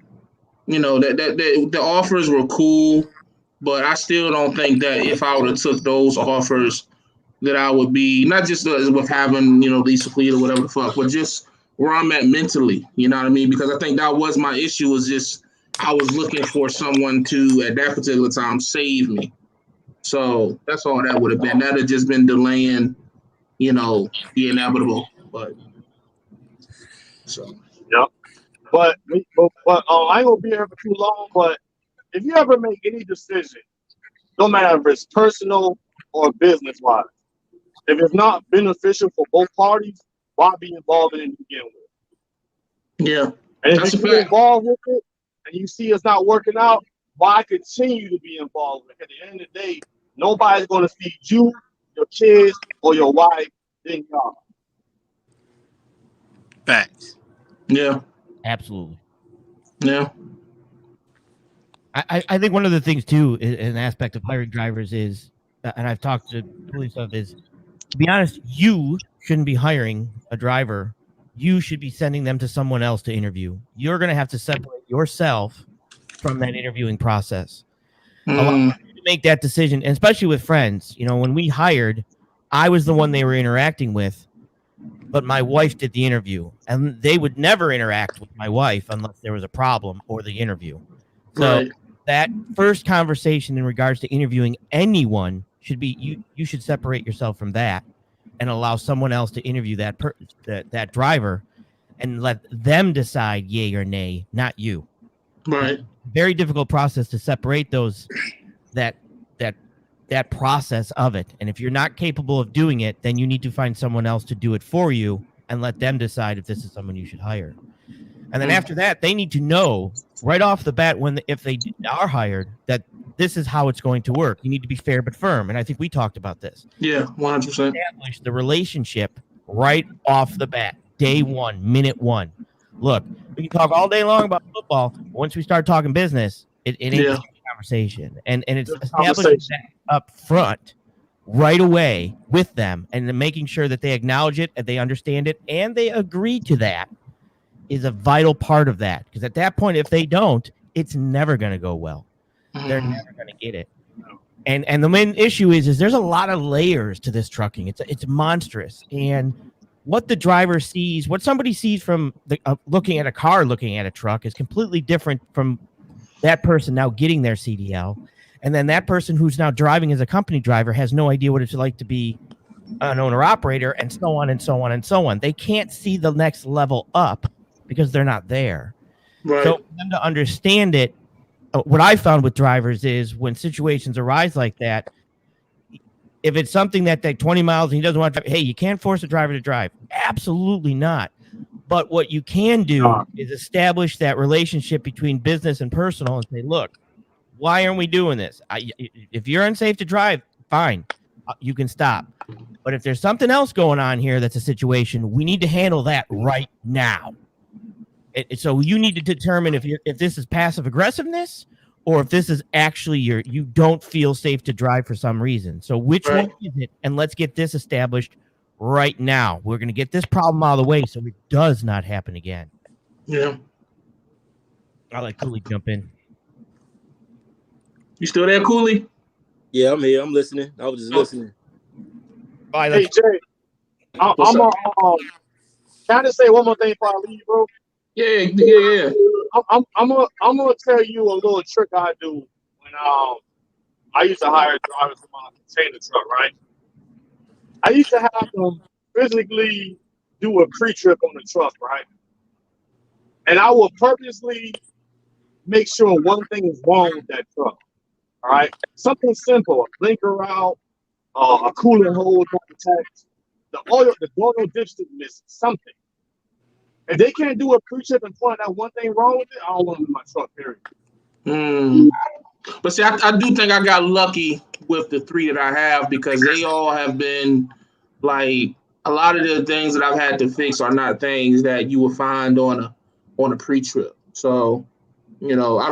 that the offers were cool, but I still don't think that if I would have took those offers, that I would be not just with having Lisa Fleet or whatever the fuck, but just where I'm at mentally. You know what I mean? Because I think that was my issue. Was just I was looking for someone to at that particular time save me. So that's all that would have been. That had just been delaying, the inevitable. But so Yep. But I ain't gonna be here for too long. But if you ever make any decision, no matter if it's personal or business wise, if it's not beneficial for both parties, why be involved in it to begin with? yeah, And that's a if you get fact. involved with it and you see it's not working out, why continue to be involved with it? At the end of the day, nobody's going to feed you, your kids, or your wife than y'all. Facts. Yeah, Absolutely. yeah, I think one of the things too, an aspect of hiring drivers is, and I've talked to police of, is to be honest, you shouldn't be hiring a driver. You should be sending them to someone else to interview. You're going to have to separate yourself from that interviewing process. Allow you to make that decision, and especially with friends. When we hired, I was the one they were interacting with, but my wife did the interview, and they would never interact with my wife unless there was a problem or the interview. So right. that first conversation in regards to interviewing anyone should be you should separate yourself from that and allow someone else to interview that driver and let them decide yay or nay, not you. Right. Very difficult process to separate that process of it. And if you're not capable of doing it, then you need to find someone else to do it for you and let them decide if this is someone you should hire. And then after that, they need to know right off the bat if they are hired that this is how it's going to work. You need to be fair but firm. And I think we talked about this. Yeah, 100%. Establish the relationship right off the bat, day one, minute one. Look, we can talk all day long about football. But once we start talking business, it ain't the same conversation. And it's establishing that up front right away with them and then making sure that they acknowledge it and they understand it and they agree to that is a vital part of that. Because at that point, if they don't, it's never going to go well. They're never going to get it. And the main issue is there's a lot of layers to this trucking. It's monstrous. And what the driver sees, what somebody sees from looking at a car, looking at a truck is completely different from that person now getting their CDL. And then that person who's now driving as a company driver has no idea what it's like to be an owner operator, and so on and so on and so on. They can't see the next level up because they're not there. Right. So for them to understand it, what I found with drivers is when situations arise like that, if it's something that they 20 miles and he doesn't want to drive, hey, you can't force a driver to drive. Absolutely not. But what you can do is establish that relationship between business and personal and say, look, why aren't we doing this? If you're unsafe to drive, fine, you can stop. But if there's something else going on here that's a situation, we need to handle that right now. So you need to determine if this is passive aggressiveness or if this is actually you don't feel safe to drive for some reason. So which one is it? And let's get this established right now. We're going to get this problem out of the way so it does not happen again. Yeah. I'll let Cooley jump in. You still there, Cooley? Yeah, I'm here. I'm listening. I was just listening. Bye. Hey, Jay, can I just say one more thing before I leave, bro? Yeah. I'm gonna tell you a little trick I do when I used to hire drivers for my container truck, right? I used to have them physically do a pre-trip on the truck, right? And I will purposely make sure one thing is wrong with that truck. All right, something simple: a blinker out, a coolant hole contact, the door no dipstick missing, something. If they can't do a pre-trip and point out one thing wrong with it, I don't want them in my truck, period. But see, I do think I got lucky with the 3 that I have because they all have been like a lot of the things that I've had to fix are not things that you will find on a pre-trip. So, you know, I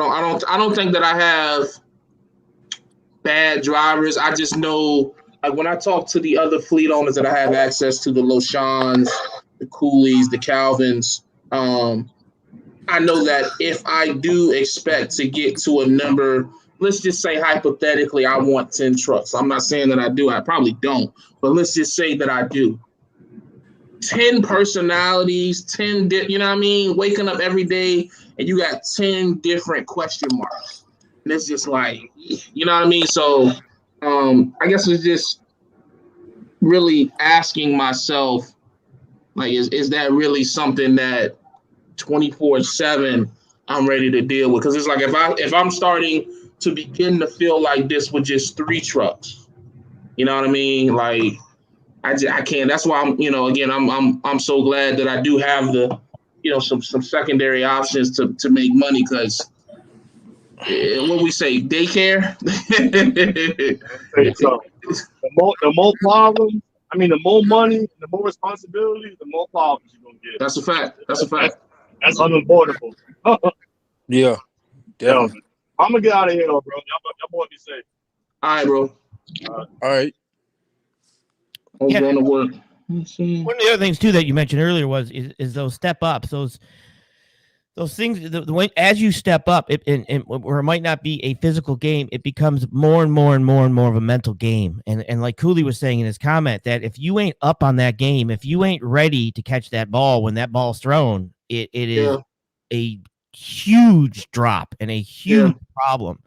don't think that I have bad drivers. I just know, like when I talk to the other fleet owners that I have access to, the Loshans, the Coolies, the Calvins, I know that if I do expect to get to a number, let's just say hypothetically, I want 10 trucks. I'm not saying that I do. I probably don't. But let's just say that I do. 10 personalities, 10, you know what I mean? Waking up every day and you got 10 different question marks. And it's just like, you know what I mean? So I guess it's just really asking myself, like, is that really something that 24/7 I'm ready to deal with? Because it's like if I'm starting to begin to feel like this with just 3 trucks, you know what I mean? Like I can't. That's why I'm so glad that I do have the some secondary options to make money because what we say daycare. The more problems. I mean, the more money, the more responsibilities, the more problems you're gonna get. That's a fact. That's unavoidable. Yeah. Definitely. I'm gonna get out of here, bro. Y'all boy be safe. All right, bro. All right. I'm going to work. One of the other things too that you mentioned earlier is those step ups, those things. The way as you step up, or it might not be a physical game, it becomes more and more and more and more of a mental game. And like Cooley was saying in his comment, that if you ain't up on that game, if you ain't ready to catch that ball when that ball's thrown, it is a huge drop and a huge problem.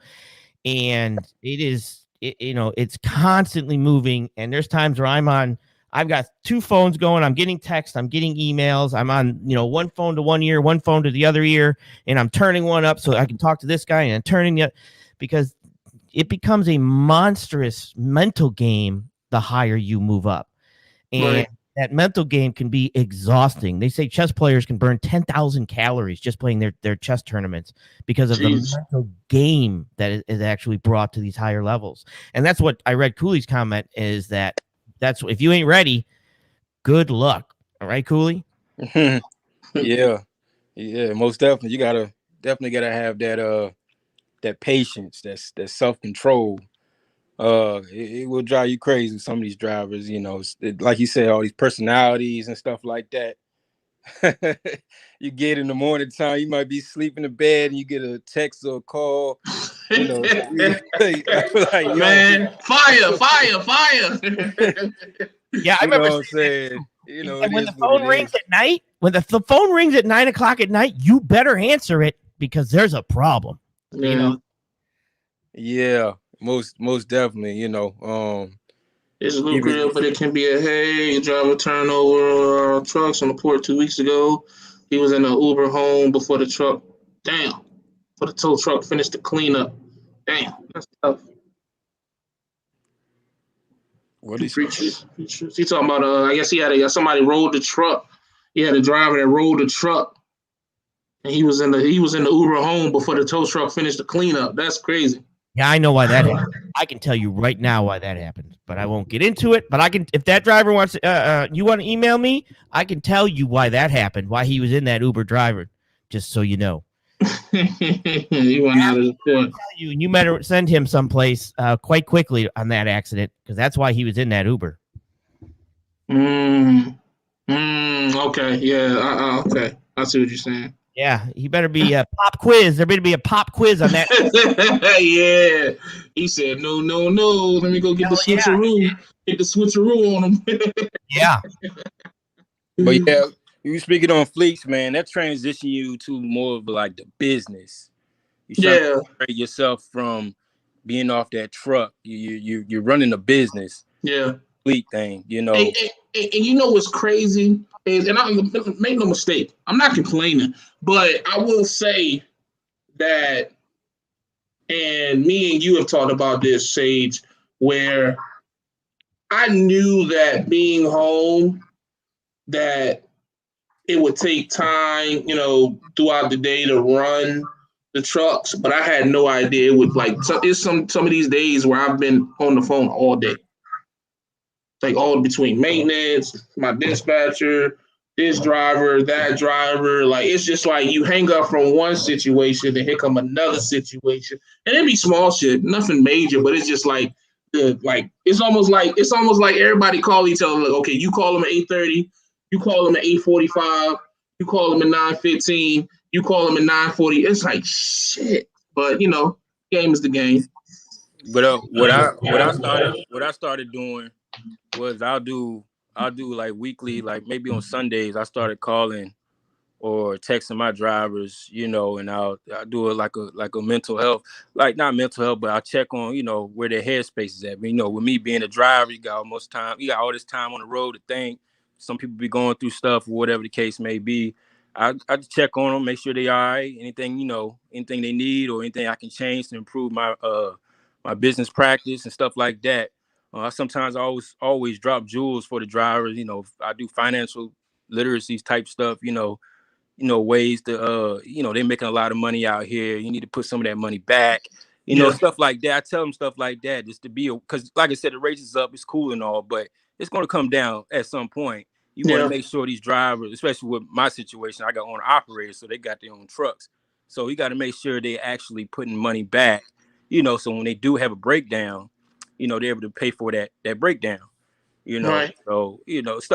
And it is. It's constantly moving, and there's times where I've got 2 phones going, I'm getting texts, I'm getting emails, I'm on, one phone to one ear, one phone to the other ear, and I'm turning one up so I can talk to this guy and turning the, because it becomes a monstrous mental game the higher you move up. And that mental game can be exhausting. They say chess players can burn 10,000 calories just playing their chess tournaments because of the mental game that is actually brought to these higher levels. And that's what I read Cooley's comment is that's if you ain't ready, good luck. All right, Cooley? Yeah, most definitely. You definitely gotta have that patience, that self-control. It will drive you crazy. Some of these drivers, like you said, all these personalities and stuff like that. You get in the morning time, you might be sleeping in bed, and you get a text or a call. Like, man, fire. Yeah, I remember. What I'm saying. You know, And it when is the what phone it rings is. at night, when the phone rings at 9 o'clock at night, you better answer it because there's a problem. You know, Yeah, most definitely. It's Even lucrative, but it can be a hey, driver turnover trucks on the port 2 weeks ago. He was in an Uber home before the truck. Damn. For the tow truck finished the cleanup. Damn. That's tough. what Two is preachers. He talking about I guess he had somebody rolled the truck. He had a driver that rolled the truck. And he was in the Uber home before the tow truck finished the cleanup. That's crazy. yeah, I know why that happened. I can tell you right now why that happened, but I won't get into it. But I can, if that driver wants, you want to email me, I can tell you why that happened, why he was in that Uber driver, just so you know. He went out of the court. You and you better send him someplace quite quickly on that accident because that's why he was in that Uber. Okay. Yeah. Okay. I see what you're saying. Yeah, he better be a pop quiz. There better be a pop quiz on that. Yeah. He said, no, no, no. Let me go get the switcheroo. Get the switcheroo on him. Yeah, But yeah, you speaking on fleets, man, that transition you to more of like the business. You're trying to Yeah. separate yourself from being off that truck. You're running a business Yeah. fleet thing, And you know what's crazy is, and I make no mistake, I'm not complaining, but I will say that, and me and you have talked about this, Sage, where I knew that being home, that it would take time, throughout the day to run the trucks, but I had no idea it would like. So it's some of these days where I've been on the phone all day, like all between maintenance, my dispatcher, this driver, that driver. Like it's just like you hang up from one situation, and here come another situation, and it be small shit, nothing major, but it's just like it's almost like everybody call each other. Like, okay, you call them at 8:30, you call them at 8:45, you call them at 9:15, you call them at 9:40. It's like shit, but game is the game. But what I started doing was I'll do like weekly, like maybe on Sundays I started calling or texting my drivers, and I'll do it like a mental health, like not mental health, but I'll check on, where their headspace is at. But, with me being a driver, you got all this time on the road to think. Some people be going through stuff or whatever the case may be. I just check on them, make sure they all right. Anything they need or anything I can change to improve my business practice and stuff like that. Sometimes I always drop jewels for the drivers. I do financial literacies type stuff, ways to they're making a lot of money out here. You need to put some of that money back, stuff like that. I tell them stuff like that just to be, because like I said, the race is up, it's cool and all, but it's going to come down at some point. You want to make sure these drivers, especially with my situation, I got owner operators, so they got their own trucks, so you got to make sure they actually putting money back, so when they do have a breakdown, they're able to pay for that breakdown. Right. So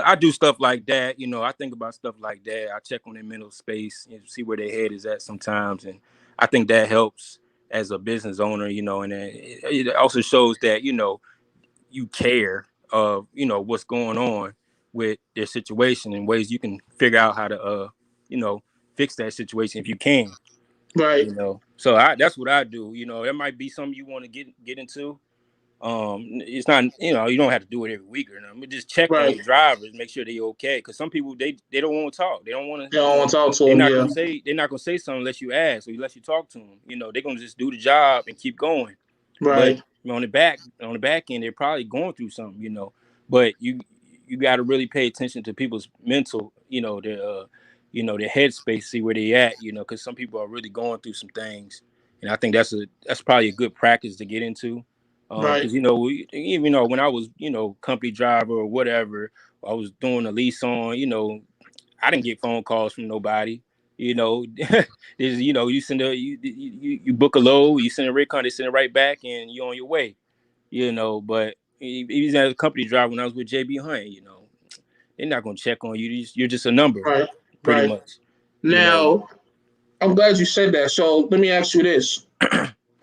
I do stuff like that. I think about stuff like that. I check on their mental space and see where their head is at sometimes, and I think that helps as a business owner. And it also shows that you care of what's going on with their situation and ways you can figure out how to fix that situation if you can. Right. So that's what I do. That might be something you want to get into. It's not, you don't have to do it every week or nothing, but just check on your drivers, make sure they're okay. Because some people they don't want to talk, they don't want to. They don't want to talk to they're them. not gonna say something unless you ask or unless you talk to them. They're gonna just do the job and keep going. Right. But on the back end, they're probably going through something. But you got to really pay attention to people's mental, their headspace, see where they at. Because some people are really going through some things, and I think that's probably a good practice to get into. Because even though when I was company driver or whatever, I was doing a lease on, I didn't get phone calls from nobody. There's you send you book a load, you send a rig con, they send it right back, and you're on your way. But even as a company driver, when I was with JB Hunt, they're not gonna check on you. You're just a number, Right. pretty Right. much. Now, I'm glad you said that. So let me ask you this: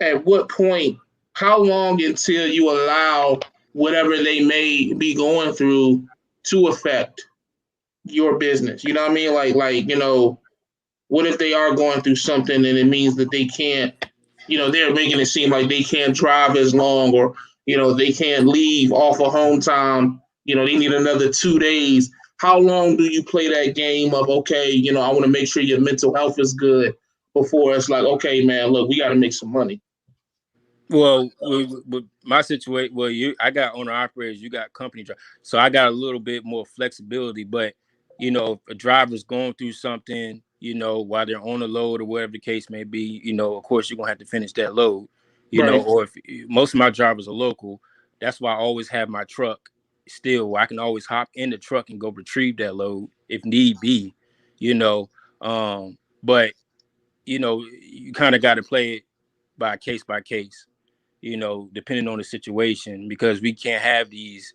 at what point? How long until you allow whatever they may be going through to affect your business. You know what I mean? Like what if they are going through something and it means that they can't, they're making it seem like they can't drive as long, or they can't leave off of home time. They need another 2 days. How long do you play that game of, okay, I want to make sure your mental health is good before it's like, okay, man, look, we got to make some money. Well, with my situation, I got owner operators, you got company drivers, so I got a little bit more flexibility. But if a driver's going through something, while they're on a load or whatever the case may be, of course you're gonna have to finish that load, Right. Or if most of my drivers are local, that's why I always have my truck still, where I can always hop in the truck and go retrieve that load if need be, But you kind of got to play it by case, depending on the situation, because we can't have these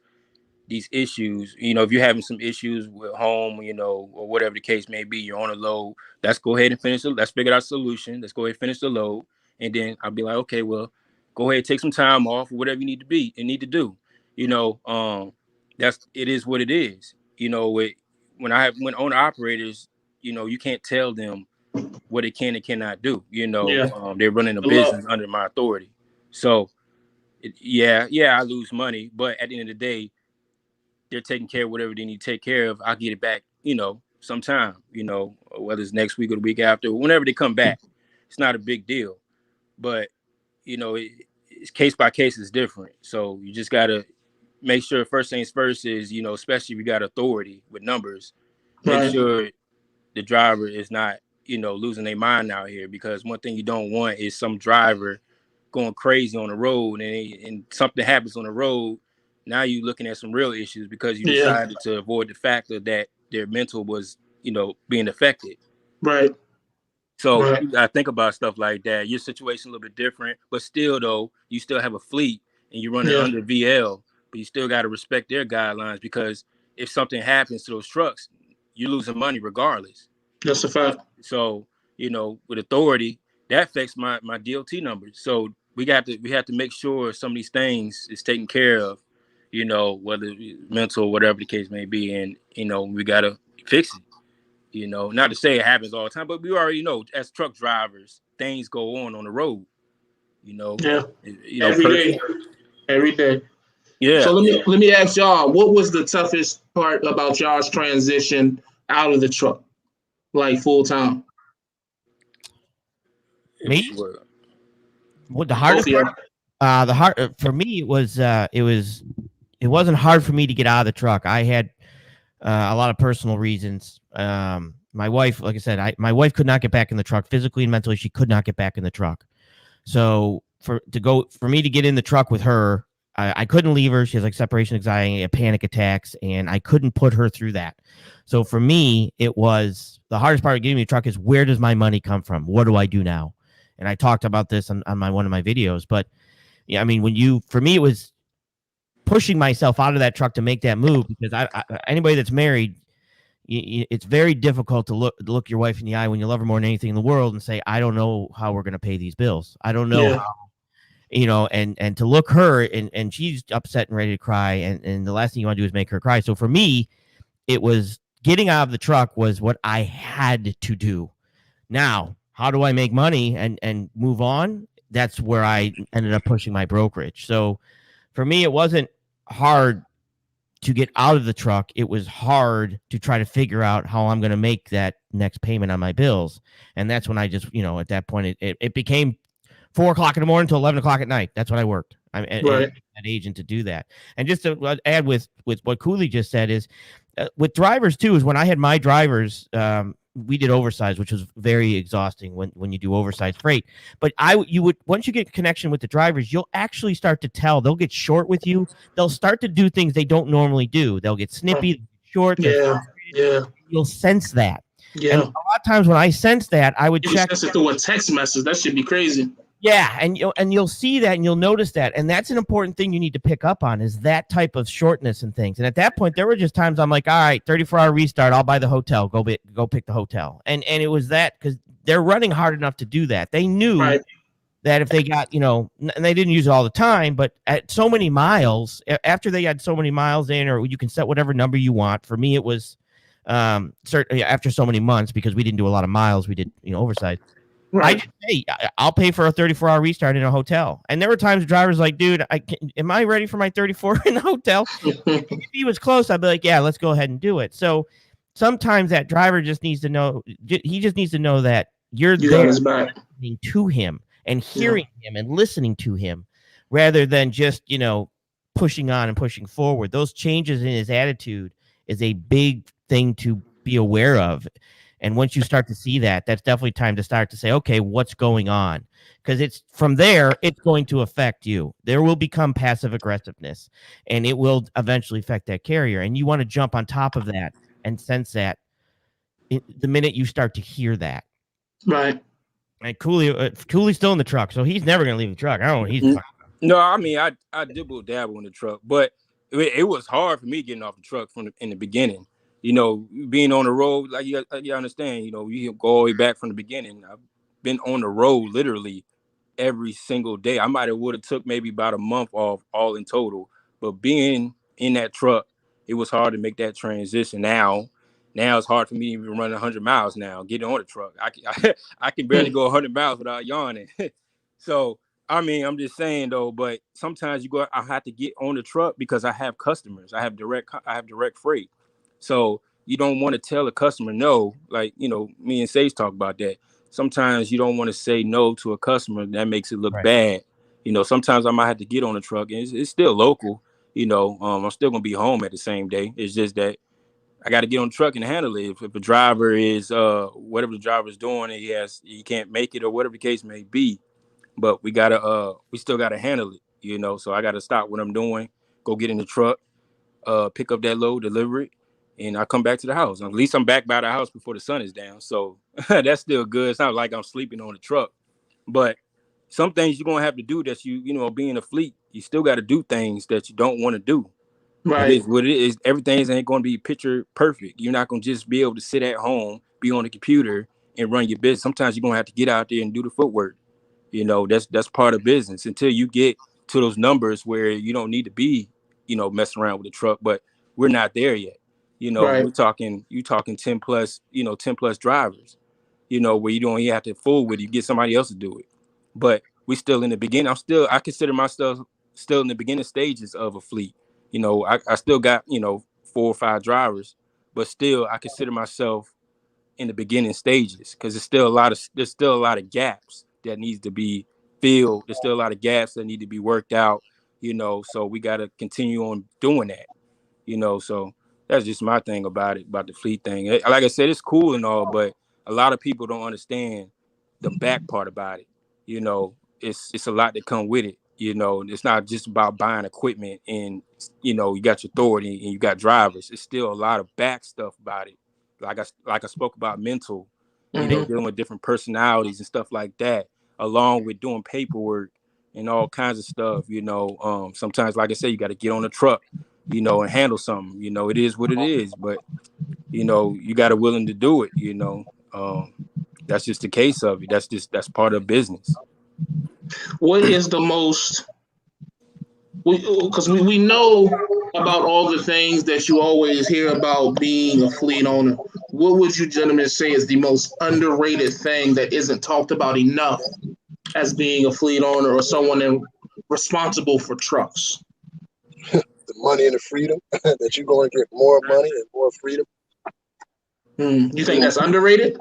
issues. If you're having some issues with home, or whatever the case may be, you're on a load. Let's go ahead and finish it. Let's figure out a solution. Let's go ahead and finish the load, and then I'll be like, okay, well, go ahead, take some time off, whatever you need to do. It is what it is. When owner operators, you can't tell them what it can and cannot do. They're running a business under my authority. So, I lose money, but at the end of the day, they're taking care of whatever they need to take care of. I'll get it back, sometime, whether it's next week or the week after, whenever they come back. It's not a big deal. But, it's case by case is different. So you just got to make sure first things first is, especially if you got authority with numbers, make sure the driver is not, losing their mind out here, because one thing you don't want is some driver going crazy on the road and something happens on the road. Now you're looking at some real issues because you decided to avoid the factor that their mental was, being affected. Right. So you gotta think about stuff like that. Your situation a little bit different, but still though, you still have a fleet and you're running under VL, but you still got to respect their guidelines, because if something happens to those trucks, you're losing money regardless. That's a fact. So, with authority, that affects my DOT numbers. So we have to make sure some of these things is taken care of, whether mental, whatever the case may be, and we gotta fix it. Not to say it happens all the time, but we already know as truck drivers, things go on the road. Every day. Yeah. So let me ask y'all, what was the toughest part about y'all's transition out of the truck, like full time? Me? What the hardest part? For me, it wasn't hard for me to get out of the truck. I had a lot of personal reasons. My wife, like I said, my wife could not get back in the truck physically and mentally. She could not get back in the truck. So for me to get in the truck with her, I couldn't leave her. She has like separation anxiety, panic attacks, and I couldn't put her through that. So for me, it was the hardest part of getting me the truck is, where does my money come from? What do I do now? And I talked about this on one of my videos, but yeah, I mean, for me, it was pushing myself out of that truck to make that move, because anybody that's married, it's very difficult to look your wife in the eye when you love her more than anything in the world and say, I don't know how we're going to pay these bills. I don't know how, and to look her and she's upset and ready to cry. And the last thing you want to do is make her cry. So for me, it was getting out of the truck was what I had to do. Now, how do I make money and move on? That's where I ended up pushing my brokerage. So for me, it wasn't hard to get out of the truck. It was hard to try to figure out how I'm going to make that next payment on my bills. And that's when I just, at that point, it became 4 o'clock in the morning to 11 o'clock at night. That's what I worked. I'm an agent to do that. And just to add with what Cooley just said is with drivers too, is when I had my drivers, we did oversized, which was very exhausting when you do oversized freight. But you would, once you get connection with the drivers, you'll actually start to tell. They'll get short with you. They'll start to do things they don't normally do. They'll get snippy, short. You'll sense that. Yeah. And a lot of times when I sense that, I would check. Sense it through a text message. That should be crazy. Yeah, and you'll see that and you'll notice that, and that's an important thing you need to pick up on, is that type of shortness and things. And at that point, there were just times I'm like, all right, 34-hour restart, I'll buy the hotel, go pick the hotel, and it was that, because they're running hard enough to do that. They knew that if they got, and they didn't use it all the time, but at so many miles, after they had so many miles in, or you can set whatever number you want. For me, it was Certainly after so many months, because we didn't do a lot of miles, we did, oversized. I Right. just, hey, I'll pay for a 34-hour restart in a hotel. And there were times drivers like, dude, am I ready for my 34 in the hotel? If he was close, I'd be like, yeah, let's go ahead and do it. So sometimes that driver just needs to know, he just needs to know that you're You got there his back. listening to him and hearing him and listening to him, rather than just, pushing on and pushing forward. Those changes in his attitude is a big thing to be aware of. And once you start to see that, that's definitely time to start to say, okay, what's going on? Because it's from there, it's going to affect you. There will become passive aggressiveness, and it will eventually affect that carrier. And you want to jump on top of that and sense that the minute you start to hear that. Right. And Cooley's still in the truck, so he's never going to leave the truck. I don't know what he's talking about. No, I mean, I dibble dabble in the truck, but it was hard for me getting off the truck in the beginning. Being on the road, like you understand, you go all the way back from the beginning. I've been on the road literally every single day. I might have would have took maybe about a month off all in total, but being in that truck, it was hard to make that transition. Now it's hard for me to even run 100 miles now, getting on the truck. I can barely go 100 miles without yawning. So, I mean, I'm just saying though, but sometimes I have to get on the truck because I have customers. I have direct freight. So you don't want to tell a customer no, like, me and Sage talk about that. Sometimes you don't want to say no to a customer. That makes it look bad. Sometimes I might have to get on the truck, and it's still local. I'm still going to be home at the same day. It's just that I got to get on the truck and handle it. If a driver is whatever the driver is doing, and he can't make it or whatever the case may be, but we still gotta handle it. So I gotta stop what I'm doing, go get in the truck, pick up that load, deliver it, and I come back to the house. At least I'm back by the house before the sun is down. So that's still good. It's not like I'm sleeping on the truck, but some things you're gonna have to do that being a fleet, you still got to do things that you don't want to do. Right. It is what it is. Everything ain't going to be picture perfect. You're not going to just be able to sit at home, be on the computer, and run your business. Sometimes you're going to have to get out there and do the footwork. That's part of business until you get to those numbers where you don't need to be, messing around with the truck. But we're not there yet. Right. You talking 10 plus drivers, where you don't even have to fool with it. You get somebody else to do it. But we still in the beginning. I consider myself still in the beginning stages of a fleet. I still got, 4 or 5 drivers, but still I consider myself in the beginning stages because there's still a lot of gaps that needs to be filled. There's still a lot of gaps that need to be worked out, so we got to continue on doing that, so that's just my thing about the fleet thing. Like I said, it's cool and all, but a lot of people don't understand the back part about it. It's a lot that come with it. It's not just about buying equipment and, you got your authority and you got drivers. It's still a lot of back stuff about it. Like I spoke about mental, dealing with different personalities and stuff like that, along with doing paperwork and all kinds of stuff. Sometimes, like I said, you got to get on the truck, and handle something. It is what it is, but you got to willing to do it. That's just the case of it. That's part of business. What is the most? Because we know about all the things that you always hear about being a fleet owner. What would you gentlemen say is the most underrated thing that isn't talked about enough as being a fleet owner or someone responsible for trucks? The money and the freedom that you're going to get more money and more freedom. You think that's underrated?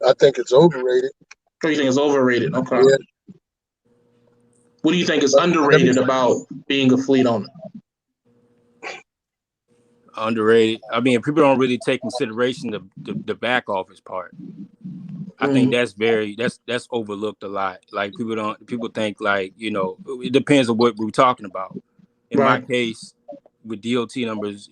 I think it's overrated. Or you think it's overrated? Okay. Yeah. What do you think is underrated about being a fleet owner? Underrated. I mean, people don't really take consideration the back office part. I think that's overlooked a lot. Like people think like, it depends on what we're talking about. In my case, with DOT numbers,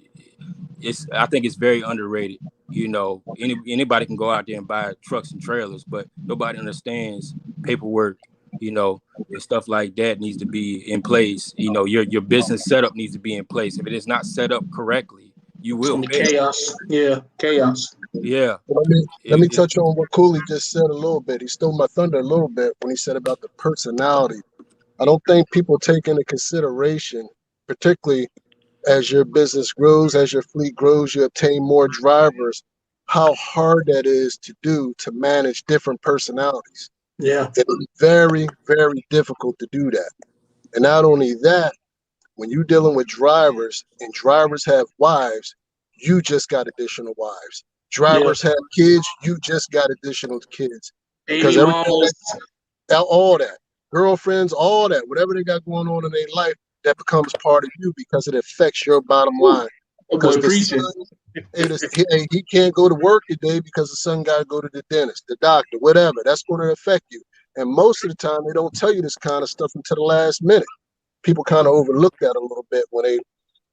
I think it's very underrated. Anybody can go out there and buy trucks and trailers, but nobody understands paperwork, and stuff like that needs to be in place. Your business setup needs to be in place. If it is not set up correctly, you will fail. Chaos. Yeah, chaos. Yeah. Let me touch on what Cooley just said a little bit. He stole my thunder a little bit when he said about the personality. I don't think people take into consideration, particularly as your business grows, as your fleet grows, you obtain more drivers, how hard that is to do to manage different personalities. Yeah. It's very, very difficult to do that. And not only that, when you're dealing with drivers and drivers have wives, you just got additional wives. Drivers have kids, you just got additional kids. Because Baby mamas. all that, girlfriends, all that, whatever they got going on in their life, that becomes part of you because it affects your bottom line. Oh Because boy, the preaching. son, he can't go to work today because the son got to go to the dentist, the doctor, whatever. That's going to affect you. And most of the time, they don't tell you this kind of stuff until the last minute. People kind of overlook that a little bit when they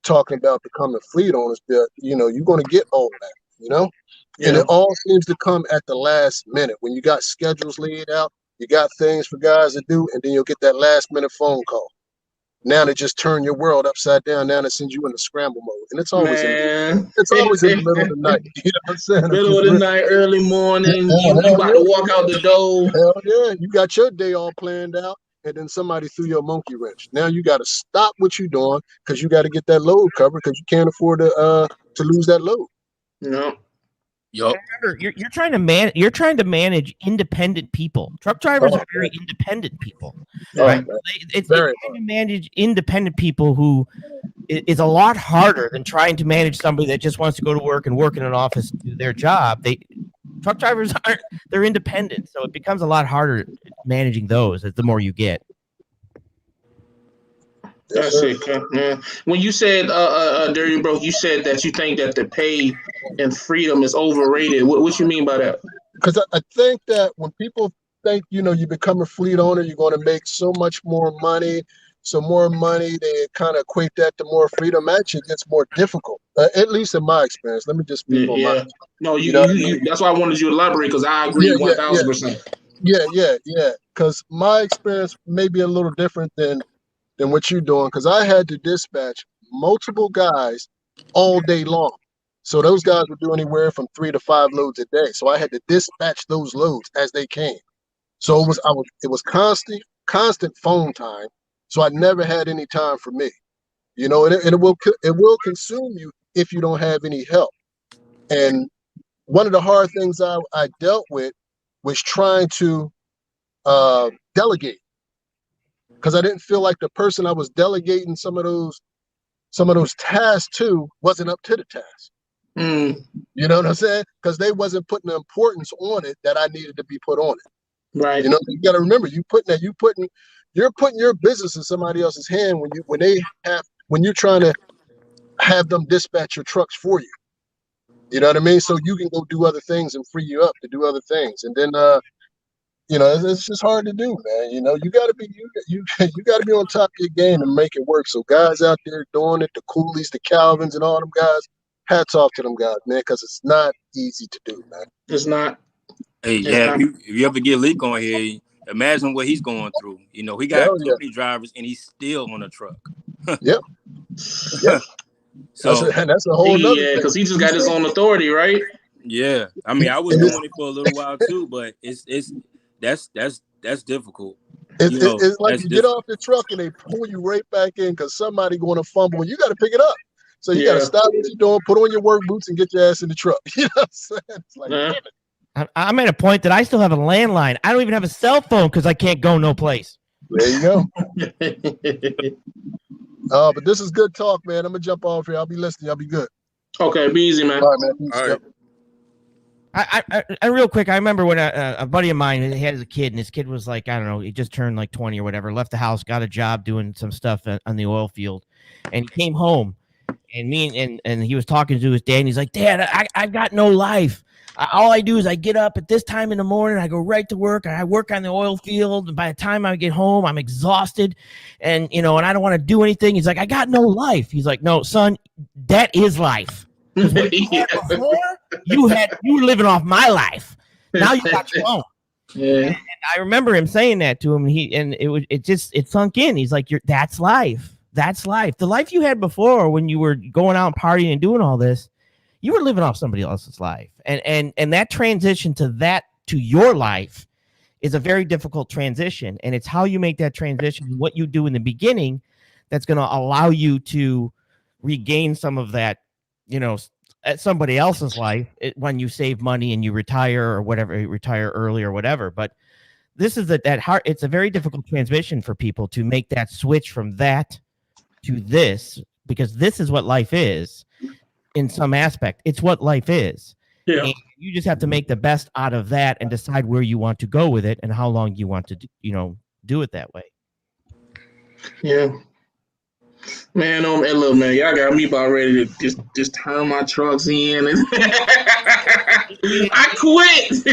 talking about becoming fleet owners. But you're going to get all that, and it all seems to come at the last minute when you got schedules laid out, you got things for guys to do, and then you'll get that last minute phone call. Now they just turn your world upside down. Now they send you into scramble mode, and it's always in the middle of the night. You know what I'm saying? Middle of the night, early morning. You about to walk out the door. Hell yeah! You got your day all planned out, and then somebody threw your monkey wrench. Now you got to stop what you're doing because you got to get that load covered because you can't afford to lose that load. No. Yup. Remember, you're trying to manage independent people. Truck drivers are very independent people, right? It's trying to manage independent people who is a lot harder than trying to manage somebody that just wants to go to work and work in an office and do their job. Truck drivers they're independent, so it becomes a lot harder managing those the more you get. That's it, man. When you said, Dirty Bro, you said that you think that the pay and freedom is overrated. What you mean by that? Because I think that when people think, you become a fleet owner, you're going to make so much more money. So more money, they kind of equate that to more freedom. Actually, it gets more difficult, at least in my experience. Let me just speak on my. No, you that's why I wanted you to elaborate because I agree 1000%. Yeah. Because my experience may be a little different than what you're doing, because I had to dispatch multiple guys all day long. So those guys would do anywhere from 3 to 5 loads a day. So I had to dispatch those loads as they came. So it was constant phone time. So I never had any time for me, and it will consume you if you don't have any help. And one of the hard things I dealt with was trying to delegate. Because I didn't feel like the person I was delegating some of those tasks to wasn't up to the task. You know what I'm saying? Because they wasn't putting the importance on it that I needed to be put on it. Right. You got to remember, you're putting your business in somebody else's hand when you're trying to have them dispatch your trucks for you. You know what I mean? So you can go do other things and free you up to do other things, and then it's just hard to do, man. You got to be you got to be on top of your game and make it work. So guys out there doing it, the Coolies, the Calvins, and all them guys, hats off to them guys, man, because it's not easy to do, man. It's not. Hey, if you ever get Leak on here, imagine what he's going through. He got company drivers and he's still on a truck. Yep. So that's a whole nother thing. Because he just got his own authority, right? Yeah. I mean, I was doing it for a little while too, but that's difficult. It's like you get off the truck and they pull you right back in because somebody going to fumble and you got to pick it up. So you got to stop what you're doing, put on your work boots, and get your ass in the truck. You know what I'm saying? It's like, damn it. I'm at a point that I still have a landline. I don't even have a cell phone because I can't go no place. There you go. But this is good talk, man. I'm gonna jump off here. I'll be listening. I'll be good. Okay, be easy, man. All right, man. Peace. All right. I real quick, I remember when a buddy of mine had a kid, and his kid was like, I don't know, he just turned like 20 or whatever, left the house, got a job doing some stuff on the oil field, and he came home, and and he was talking to his dad, and he's like, Dad, I've got no life. All I do is I get up at this time in the morning, I go right to work, and I work on the oil field, and by the time I get home, I'm exhausted, and and I don't want to do anything. He's like, I got no life. He's like, no, son, that is life. Before, you were living off my life. Now you got your own. Yeah. And I remember him saying that to him, and it sunk in. He's like, that's life. That's life. The life you had before when you were going out and partying and doing all this, you were living off somebody else's life. And that transition to your life is a very difficult transition. And it's how you make that transition, what you do in the beginning, that's going to allow you to regain some of that, at somebody else's life when you save money and you retire or whatever, you retire early or whatever. But this is that hard. It's a very difficult transition for people to make that switch from that to this, because this is what life is in some aspect. It's what life is. Yeah. And you just have to make the best out of that and decide where you want to go with it and how long you want to, do it that way. Yeah. Man, hey, look, man, y'all got me about ready to just turn my trucks in, and I quit.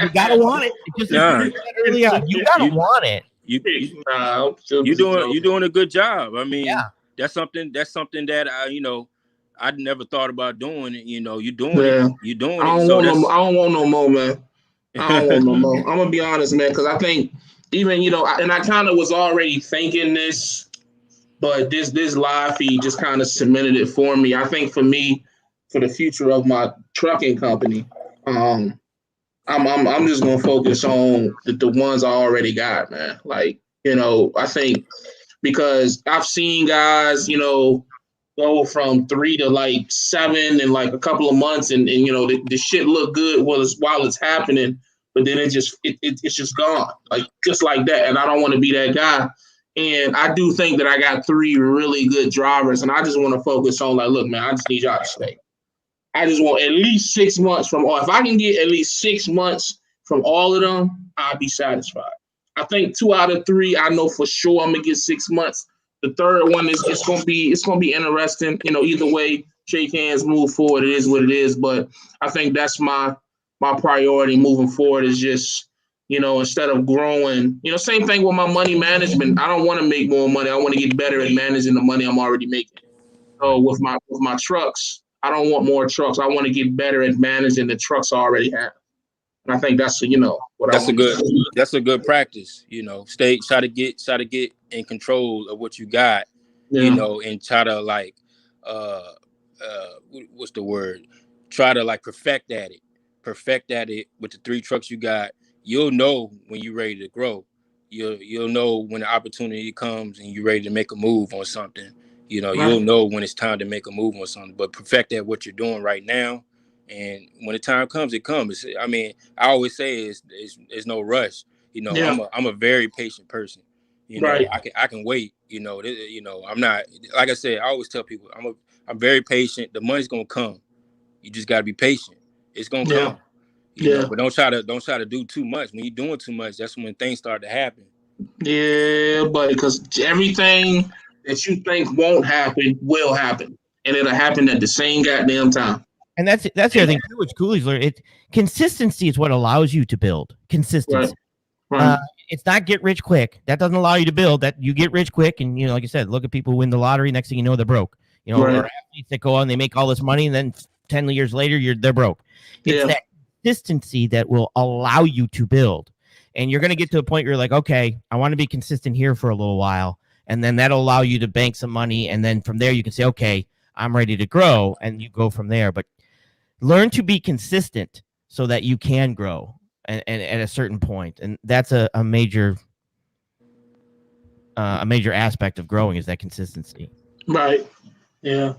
You gotta want it. Just Nah. early on, you gotta want it. You doing a good job. I mean, Yeah. that's something that I'd never thought about doing it. You're doing Yeah. it. You're doing I it. don't So want no more, man. I don't want no more. I'm gonna be honest, man, because I think even and I kind of was already thinking this, but this live feed just kind of cemented it for me. I think for me, for the future of my trucking company, I'm just gonna focus on the ones I already got, man. Like, I think because I've seen guys, go from 3 to like 7 in like a couple of months, and the shit look good while it's happening, but then it's just gone, like just like that. And I don't want to be that guy. And I do think that I got 3 really good drivers, and I just want to focus on like, look, man, I just need y'all to stay. I just want at least 6 months from all. If I can get at least 6 months from all of them, I'll be satisfied. I think 2 out of 3, I know for sure I'm gonna get 6 months. The third one is it's gonna be interesting. Either way, shake hands, move forward. It is what it is. But I think that's my priority moving forward is just, instead of growing, same thing with my money management. I don't want to make more money. I want to get better at managing the money I'm already making. So with my trucks, I don't want more trucks. I want to get better at managing the trucks I already have. And I think that's what that's I want. that's a good practice. Try to get in control of what you got. Yeah. And try to like what's the word? Try to like perfect at it with the 3 trucks you got. You'll know when you're ready to grow. You'll know when the opportunity comes and you're ready to make a move on something. You'll know when it's time to make a move on something. But perfect at what you're doing right now, and when the time comes, it comes. I mean, I always say it's no rush. Yeah. I'm a very patient person. Right. I can wait. I'm not, like I said. I always tell people I'm very patient. The money's gonna come. You just gotta be patient. It's gonna come. But don't try to do too much. When you're doing too much, that's when things start to happen. Yeah, but because everything that you think won't happen will happen, and it'll happen at the same goddamn time. And that's the other thing too. Which Cooley's learned. Consistency is what allows you to build. Consistency. Right. It's not get rich quick. That doesn't allow you to build. That you get rich quick, and like you said, look at people who win the lottery. Next thing you know, they're broke. Or athletes that go on, they make all this money, and then 10 years later, they're broke. It's that consistency that will allow you to build. And you're going to get to a point where you're like, okay, I want to be consistent here for a little while, and then that'll allow you to bank some money, and then from there you can say, okay, I'm ready to grow, and you go from there. But learn to be consistent so that you can grow and at a certain point. And that's a major aspect of growing is that consistency. Right. Yeah.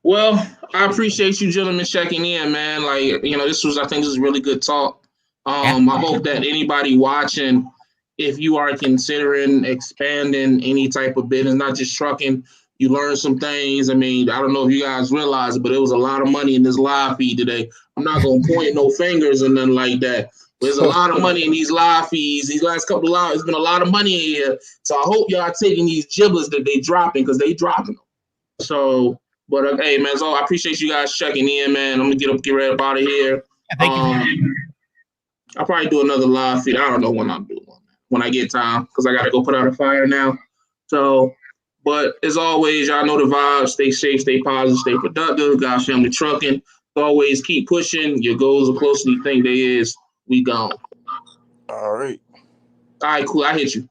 Well, I appreciate you gentlemen checking in, man. Like, I think this is really good talk. I hope that anybody watching, if you are considering expanding any type of business, not just trucking, you learn some things. I mean, I don't know if you guys realize it, but it was a lot of money in this live feed today. I'm not going to point no fingers and nothing like that. There's a lot of money in these live feeds. These last couple of lives, there's been a lot of money in here. So I hope y'all taking these giblets that they dropping, because they dropping them. So, but hey, man, so I appreciate you guys checking in, man. I'm going to get right up out of here. Thank you. I'll probably do another live feed. I don't know when I'll do one, when I get time, because I got to go put out a fire now. So, but as always, y'all know the vibes. Stay safe, stay positive, stay productive. God Family Trucking. Always keep pushing. Your goals are closer than you think they is. We gone. All right. All right, cool. I hit you.